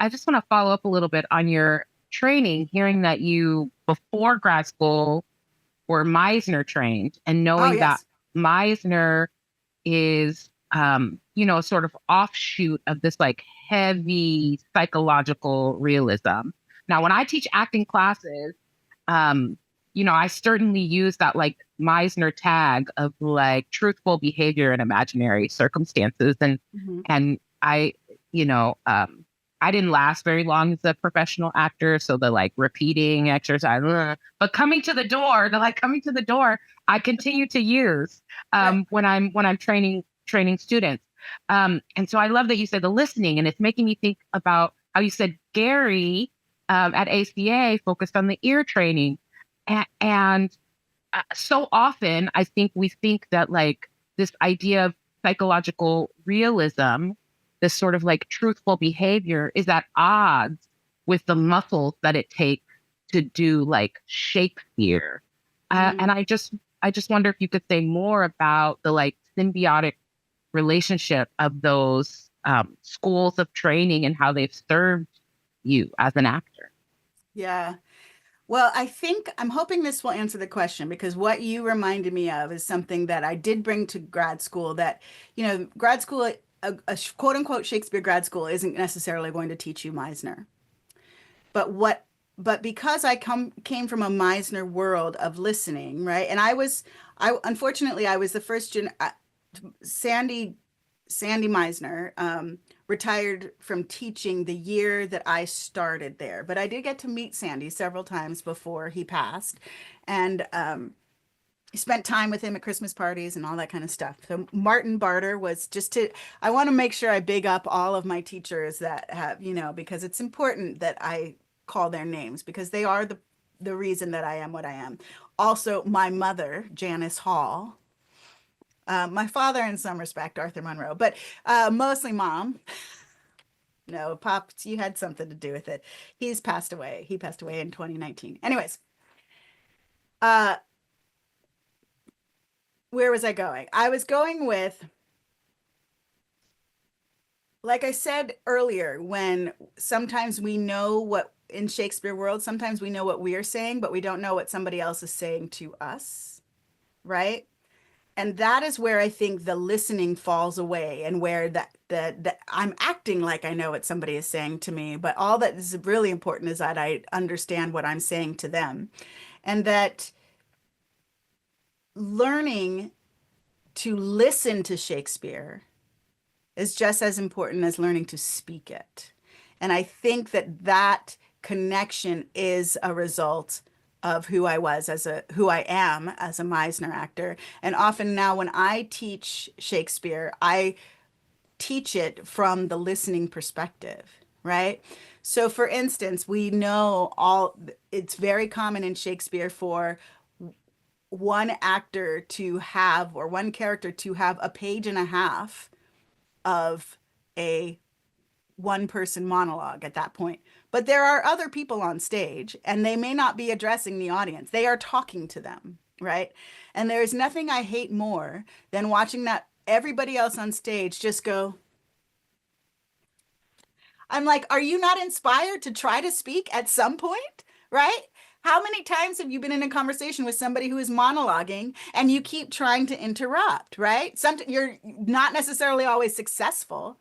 A: just want to follow up a little bit on your training, hearing that you, before grad school, were Meisner trained and
B: Oh,
A: knowing that
B: yes.
A: Meisner is, sort of offshoot of this like heavy psychological realism. Now, when I teach acting classes, um, I certainly use that like Meisner tag of like truthful behavior in imaginary circumstances.
B: Mhm.
A: And you know, um, I didn't last very long as a professional actor. So the like repeating exercise, but coming to the door, I continue to use
B: Right.
A: when I'm training students. And so I love that you said the listening, and it's making me think about how you said Gary at ACA focused on the ear training. And so often I think we think that like this idea of psychological realism, this sort of like truthful behavior is at odds with the muscles that it takes to do like Shakespeare.
B: Mhm.
A: And I just wonder if you could say more about the like symbiotic relationship of those schools of training and how they've served you as an actor.
B: Yeah. Well, I think I'm hoping this will answer the question because what you reminded me of is something that I did bring to grad school that, grad school, a quote unquote Shakespeare grad school isn't necessarily going to teach you Meisner. But but because came from a Meisner world of listening, right? And I unfortunately I was the first Sandy Sandy Meisner retired from teaching the year that I started there, but I did get to meet Sandy several times before he passed, and spent time with him at Christmas parties and all that kind of stuff. So Martin Barter was I want to make sure I big up all of my teachers that have, because it's important that I call their names because they are the reason that I am what I am. Also, my mother, Janice Hall, my father, in some respect, Arthur Monroe, but mostly mom. No, Pops, you had something to do with it. He's passed away. He passed away in 2019. Anyways, uh, where was I going? I was going with, like I said earlier, when sometimes we know what in Shakespeare world, sometimes we know what we're saying, but we don't know what somebody else is saying to us, right? And that is where I think the listening falls away and where that I'm acting like I know what somebody is saying to me, but all that is really important is that I understand what I'm saying to them. And that learning to listen to Shakespeare is just as important as learning to speak it. And I think that connection is a result of who I am as a Meisner actor. And often now when I teach Shakespeare, I teach it from the listening perspective, right? So for instance, we know it's very common in Shakespeare for one actor to have, or one character to have a page and a half of a one person monologue at that point. But there are other people on stage and they may not be addressing the audience. They are talking to them, right? And there is nothing I hate more than watching that everybody else on stage just go, I'm like, are you not inspired to try to speak at some point? Right? How many times have you been in a conversation with somebody who is monologuing and you keep trying to interrupt, right? You're not necessarily always successful,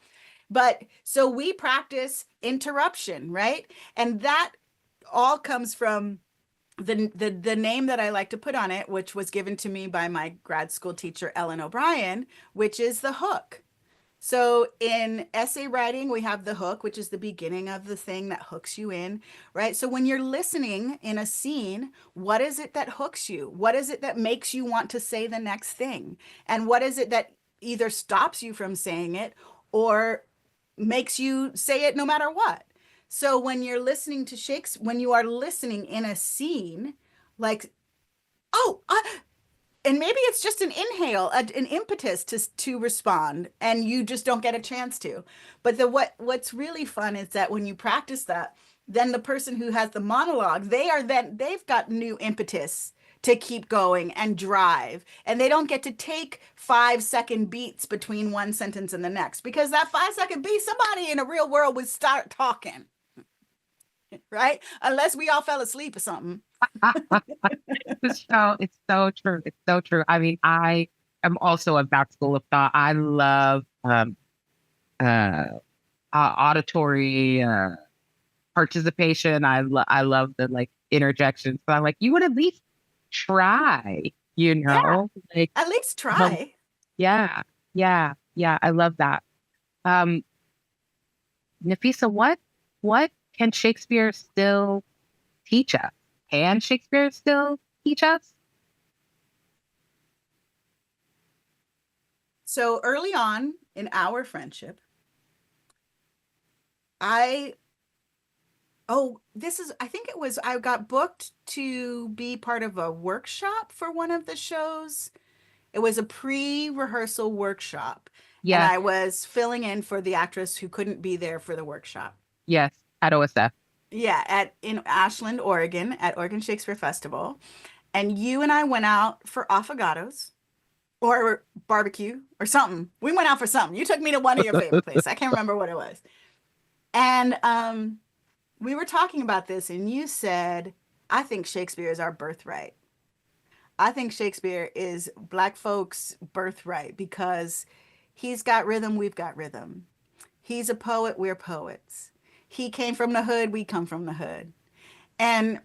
B: but so we practice interruption, right? And that all comes from the name that I like to put on it, which was given to me by my grad school teacher, Ellen O'Brien, which is the hook. So in essay writing, we have the hook, which is the beginning of the thing that hooks you in, right? So when you're listening in a scene, what is it that hooks you? What is it that makes you want to say the next thing? And what is it that either stops you from saying it or makes you say it no matter what? So when you're listening to Shakespeare, when you are listening in a scene, like, oh, and maybe it's just an inhale, an impetus to respond, and you just don't get a chance to. But what's really fun is that when you practice that, then the person who has the monologue, they've got new impetus to keep going and drive, and they don't get to take 5 second beats between one sentence and the next, because that 5 second beat, somebody in the real world would start talking, right? Unless we all fell asleep or something.
A: It's so true. It's so true. I mean, I am also of that school of thought. I love uh, auditory participation. I love the like interjections. But I'm like, you would at least try,
B: Yeah,
A: like,
B: at least
A: um,
B: try.
A: yeah, yeah. I love that. Um, Nafeesa, what can Shakespeare still teach us? Can Shakespeare still teach us?
B: So early on in our friendship, I, I think it was, I got booked to be part of a workshop for one of the shows. It was a pre-rehearsal workshop, and
A: Yes,
B: I was filling in for the actress who couldn't be there for the workshop.
A: yes, at OSF.
B: Yeah, at in Ashland, Oregon, at Oregon Shakespeare Festival. And you and I went out for affogatos or barbecue or something. We went out for something. You took me to one of your favorite places. I can't remember what it was. And we were talking about this, and you said, I think Shakespeare is our birthright. I think Shakespeare is Black folks' birthright because he's got rhythm, we've got rhythm. He's a poet, we're poets. He came from the hood, we come from the hood. And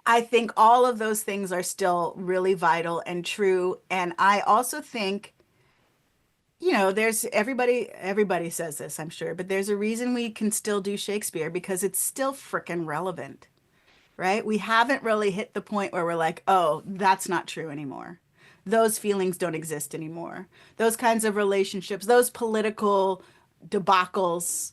B: I think all of those things are still really vital and true. And I also think, there's everybody says this, I'm sure, but there's a reason we can still do Shakespeare because it's still frickin' relevant, right? We haven't really hit the point where we're like, oh, that's not true anymore. Those feelings don't exist anymore. Those kinds of relationships, those political debacles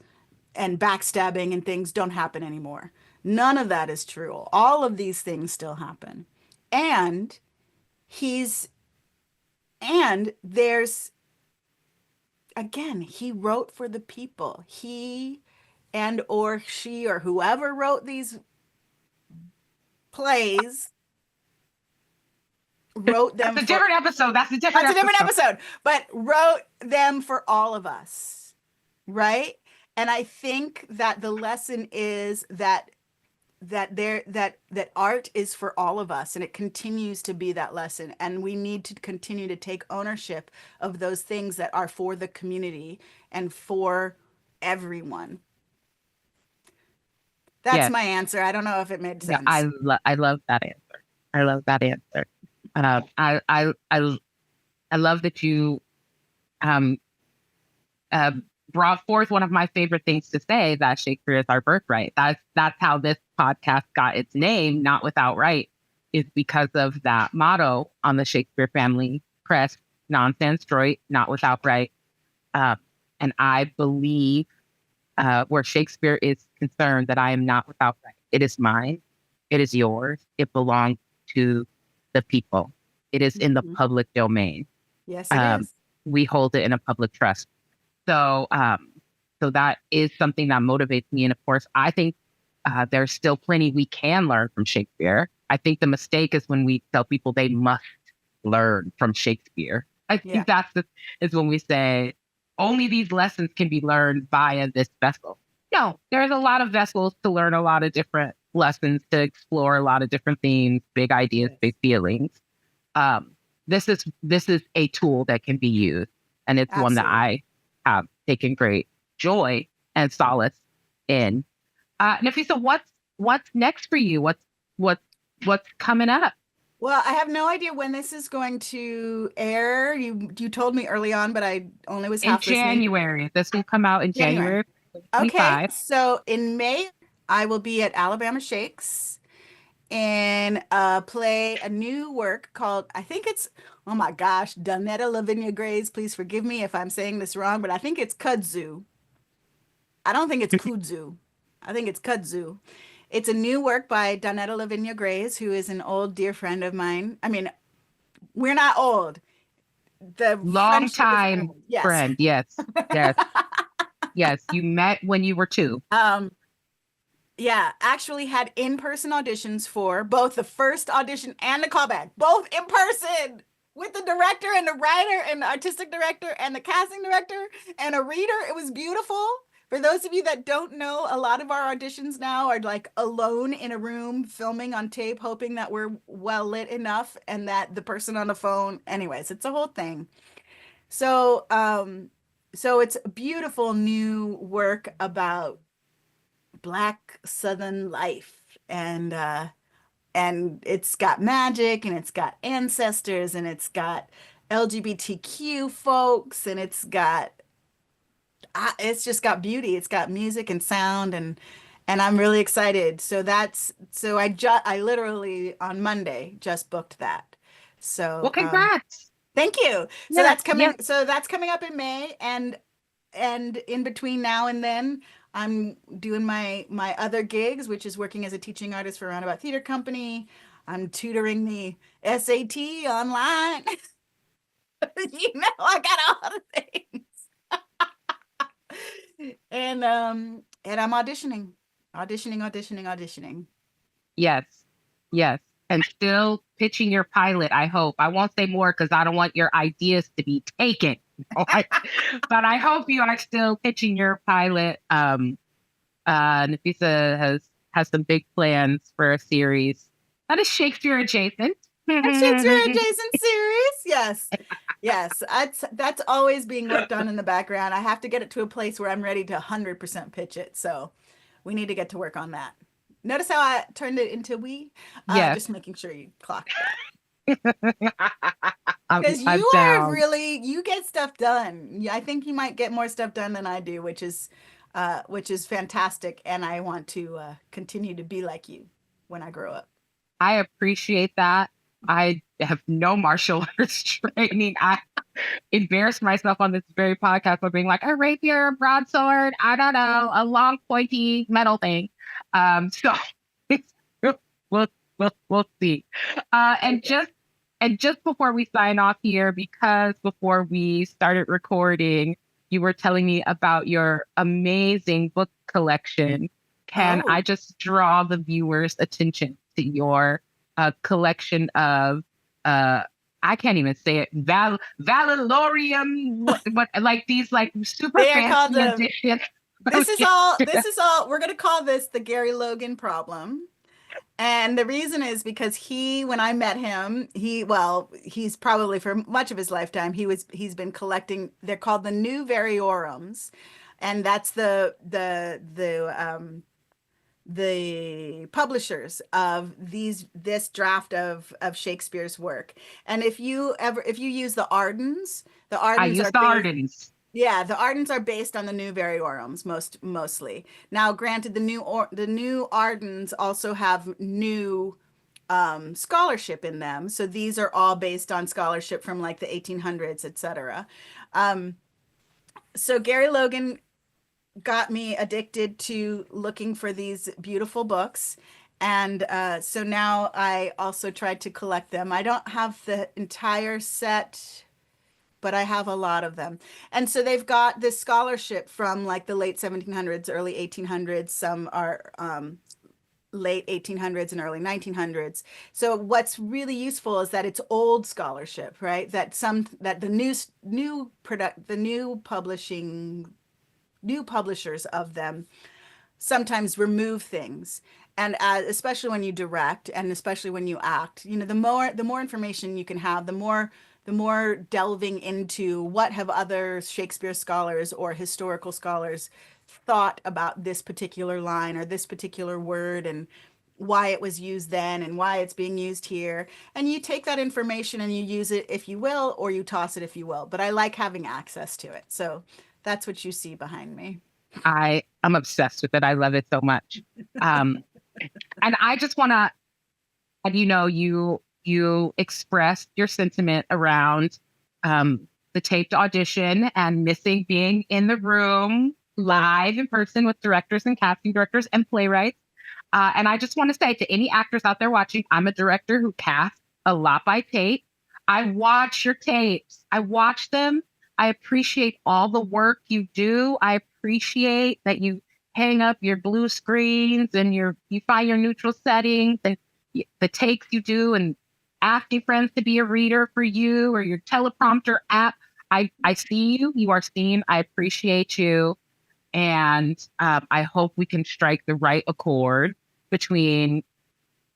B: and backstabbing and things don't happen anymore. None of that is true. All of these things still happen. And he's, and there's, again, he wrote for the people. He and or she or whoever wrote these plays wrote
A: That's
B: them
A: a
B: for,
A: different episode. That's a different
B: that's a different
A: episode.
B: episode, but wrote them for all of us, right? And I think that the lesson is that art is for all of us, and it continues to be that lesson, and we need to continue to take ownership of those things that are for the community and for everyone. That's
A: Yes.
B: my answer. I don't know if it made
A: Yeah,
B: sense.
A: I love that answer. I love that answer. I love that you um uh, brought forth one of my favorite things to say, that Shakespeare is our birthright. That's how this podcast got its name, Not Without Right, is because of that motto on the Shakespeare family crest: non Stroit, not without right. Uh, and I believe, where Shakespeare is concerned, that I am not without right. It is mine. It is yours. It belongs to the people. It is in the
B: Mhm.
A: public domain.
B: Yes, it
A: Um,
B: is.
A: we hold it in a public trust. So, so that is something that motivates me. And of course, I think there's still plenty we can learn from Shakespeare. I think the mistake is when we tell people they must learn from Shakespeare. I
B: Yeah.
A: think is when we say only these lessons can be learned via this vessel. No, there's a lot of vessels to learn a lot of different lessons, to explore a lot of different themes, big ideas,
B: Yes.
A: big feelings. Um, this is a tool that can be used, and it's one that
B: Absolutely.
A: I have taken great joy and solace in. Nafisa, what's next for you? what what's coming up
B: Well, I have no idea when this is going to air. You told me early on, but I only was
A: in
B: half listening.
A: January. This will come out in
B: January.
A: January
B: Okay,
A: 25.
B: so in May, I will be at Alabama Shakes and play a new work called, I think it's, oh my gosh, Donetta Lavinia Grays. Please forgive me if I'm saying this wrong, but I think it's kudzu. I don't think it's kudzu. I think it's kudzu. It's a new work by Donetta Lavinia Grays, who is an old dear friend of mine. I mean, we're not old. The
A: Long
B: friendship is
A: time
B: old. Yes.
A: friend. Yes. Yes. Yes. You met when you were two.
B: Um, yeah, actually had in-person auditions for both the first audition and the callback, both in person with the director and the writer and the artistic director and the casting director and a reader. It was beautiful. For those of you that don't know, a lot of our auditions now are like alone in a room filming on tape, hoping that we're well lit enough and that the person on the phone, anyways, it's a whole thing. So, so it's beautiful new work about Black Southern life and it's got magic and it's got ancestors and it's got LGBTQ folks and it's just got beauty. It's got music and sound and I'm really excited. So I literally on Monday just booked that.
A: Well,
B: So
A: congrats.
B: thank you.
A: Yes. Yes.
B: So that's coming up in May and in between now and then, I'm doing my other gigs, which is working as a teaching artist for a Roundabout Theater Company. I'm tutoring the SAT online. I got all the things. And I'm auditioning.
A: Yes. Yes. And still pitching your pilot, I hope. I won't say more because I don't want your ideas to be taken. But I hope you are still pitching your pilot. Nafeesa has some big plans for a series that is Shakespeare adjacent.
B: A Shakespeare adjacent series? Yes. Yes. That's always being worked on in the background. I have to get it to a place where I'm ready to 100% pitch it. So we need to get to work on that. Notice how I turned it into we?
A: Yes.
B: Just making sure you clocked that.
A: I'm,
B: Because
A: I'm
B: you are
A: down.
B: really, you get stuff done. I think you might get more stuff done than I do, which is fantastic. And I want to continue to be like you when I grow up.
A: I appreciate that. I have no martial arts training. I embarrassed myself on this very podcast by being like a rapier, a broadsword, I don't know, a long pointy metal thing. So we'll we'll see. And just before we sign off here, because before we started recording, you were telling me about your amazing book collection. Can I
B: Oh,
A: just draw the viewers' attention to your collection of I can't even say it. Valorem, what like these like super
B: they are called
A: fancy editions.
B: this is all, we're going to call this the Gary Logan problem. And the reason is because when I met him, he's probably for much of his lifetime, he's been collecting, they're called the New Variorums. And that's the publishers of this draft of Shakespeare's work. And if you use the
A: I
B: Ardens
A: use
B: are
A: the
B: based
A: Ardens.
B: yeah, the Ardens are based on the New Variorums mostly. Now, granted, the new Ardens also have new scholarship in them. So these are all based on scholarship from like the 1800s, etc. Um, so Gary Logan got me addicted to looking for these beautiful books. And so now I also tried to collect them. I don't have the entire set, but I have a lot of them. And so they've got this scholarship from like the late 1700s, early 1800s. Some are late 1800s and early 1900s. So what's really useful is that it's old scholarship, right? That the new publishers of them sometimes remove things. And especially when you direct and especially when you act, the more information you can have, the more delving into what have other Shakespeare scholars or historical scholars thought about this particular line or this particular word, and why it was used then and why it's being used here. And you take that information and you use it if you will, or you toss it if you will. But I like having access to it. So that's what you see behind me.
A: I'm obsessed with it. I love it so much. And I just want to, and you expressed your sentiment around the taped audition and missing being in the room live in person with directors and casting directors and playwrights. And I just want to say to any actors out there watching, I'm a director who casts a lot by tape. I watch your tapes. I watch them. I appreciate all the work you do. I appreciate that you hang up your blue screens and you find your neutral settings and the takes you do and asking friends to be a reader for you or your teleprompter app. I see you. You are seen. I appreciate you. And I hope we can strike the right accord between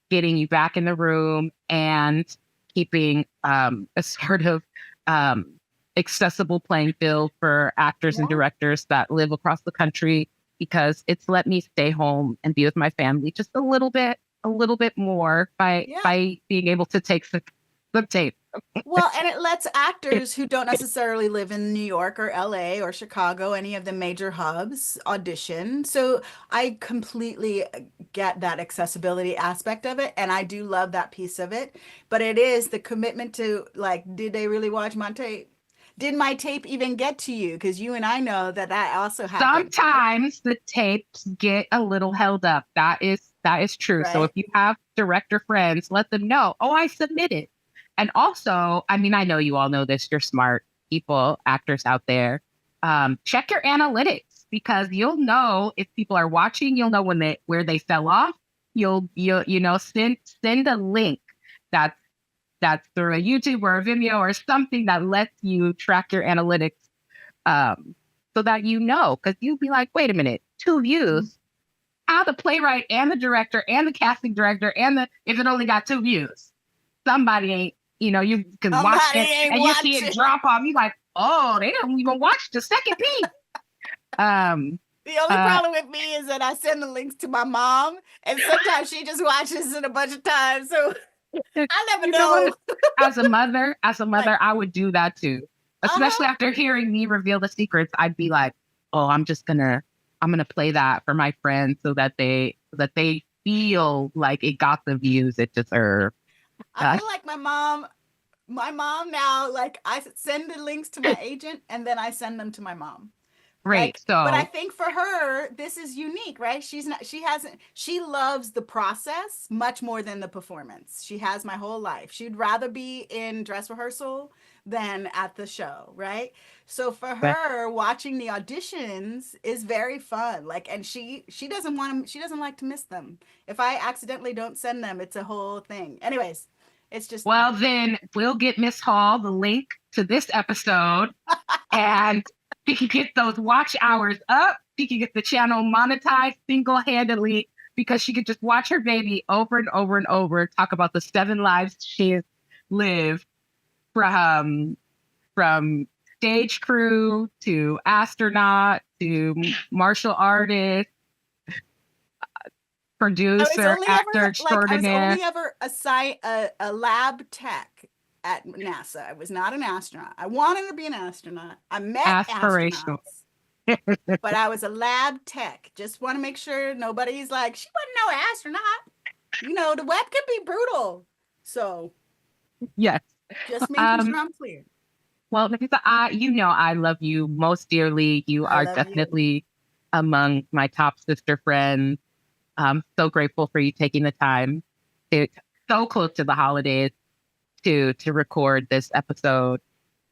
A: getting you back in the room and keeping a sort of accessible playing field for actors and directors that live across the country, because it's let me stay home and be with my family just a little bit more by being able to take some tape.
B: Well, and it lets actors who don't necessarily live in New York or LA or Chicago, any of the major hubs, audition. So I completely get that accessibility aspect of it. And I do love that piece of it. But it is the commitment to, like, did they really watch my tape? Did my tape even get to you? Because you and I know that also happens.
A: Sometimes the tapes get a little held up. That is true.
B: Right.
A: So if you have director friends, let them know, oh, I submitted. And also, I mean, I know you all know this, you're smart people, actors out there. Check your analytics, because you'll know if people are watching, you'll know where they fell off. You'll send a link that's through a YouTube or a Vimeo or something that lets you track your analytics, so that because you'll be like, wait a minute, 2 views. How the playwright and the director and the casting director if it only got 2 views, somebody ain't. You can watch it and you see it drop off. You're like, oh, they don't even watch the second piece.
B: The only problem with me is that I send the links to my mom, and sometimes she just watches it a bunch of times. So I never know.
A: As a mother, I would do that too. Especially after hearing me reveal the secrets, I'd be like, oh, I'm gonna play that for my friends so that they feel like it got the views it deserved.
B: I feel like my mom now, like, I send the links to my agent and then I send them to my mom.
A: Right.
B: But I think for her, this is unique, right? She loves the process much more than the performance. She has my whole life. She'd rather be in dress rehearsal than at the show, right? So for her, watching the auditions is very fun. Like, and she doesn't like to miss them. If I accidentally don't send them, it's a whole thing. Anyways, it's just.
A: Well, then we'll get Miss Hall the link to this episode, and she can get those watch hours up. She can get the channel monetized single-handedly, because she could just watch her baby over and over and over talk about the 7 lives she has lived, from stage crew to astronaut to martial artist, producer, actor extraordinaire.
B: I was only ever a lab tech at NASA. I was not an astronaut. I wanted to be an astronaut. I met
A: aspirational
B: astronauts, but I was a lab tech. Just want to make sure nobody's like, she wasn't no astronaut. The web can be brutal. So
A: yes.
B: Just making sure I'm clear.
A: Well, Nafeesa, I love you most dearly. You are definitely among my top sister friends. I'm so grateful for you taking the time so close to the holidays to record this episode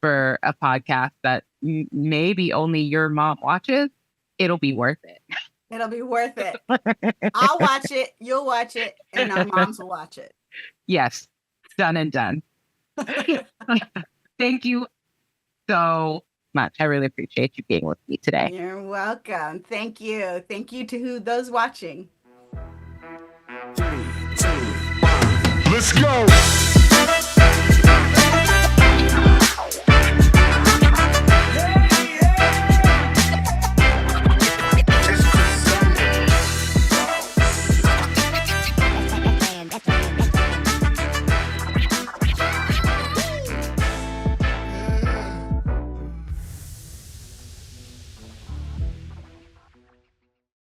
A: for a podcast that maybe only your mom watches. It'll be worth it.
B: It'll be worth it. I'll watch it. You'll watch it. And our moms will watch it.
A: Yes. Done and done. Thank you so much. I really appreciate you being with me today.
B: You're welcome. Thank you. Thank you to those watching.
C: 3, 2, 1. Let's go.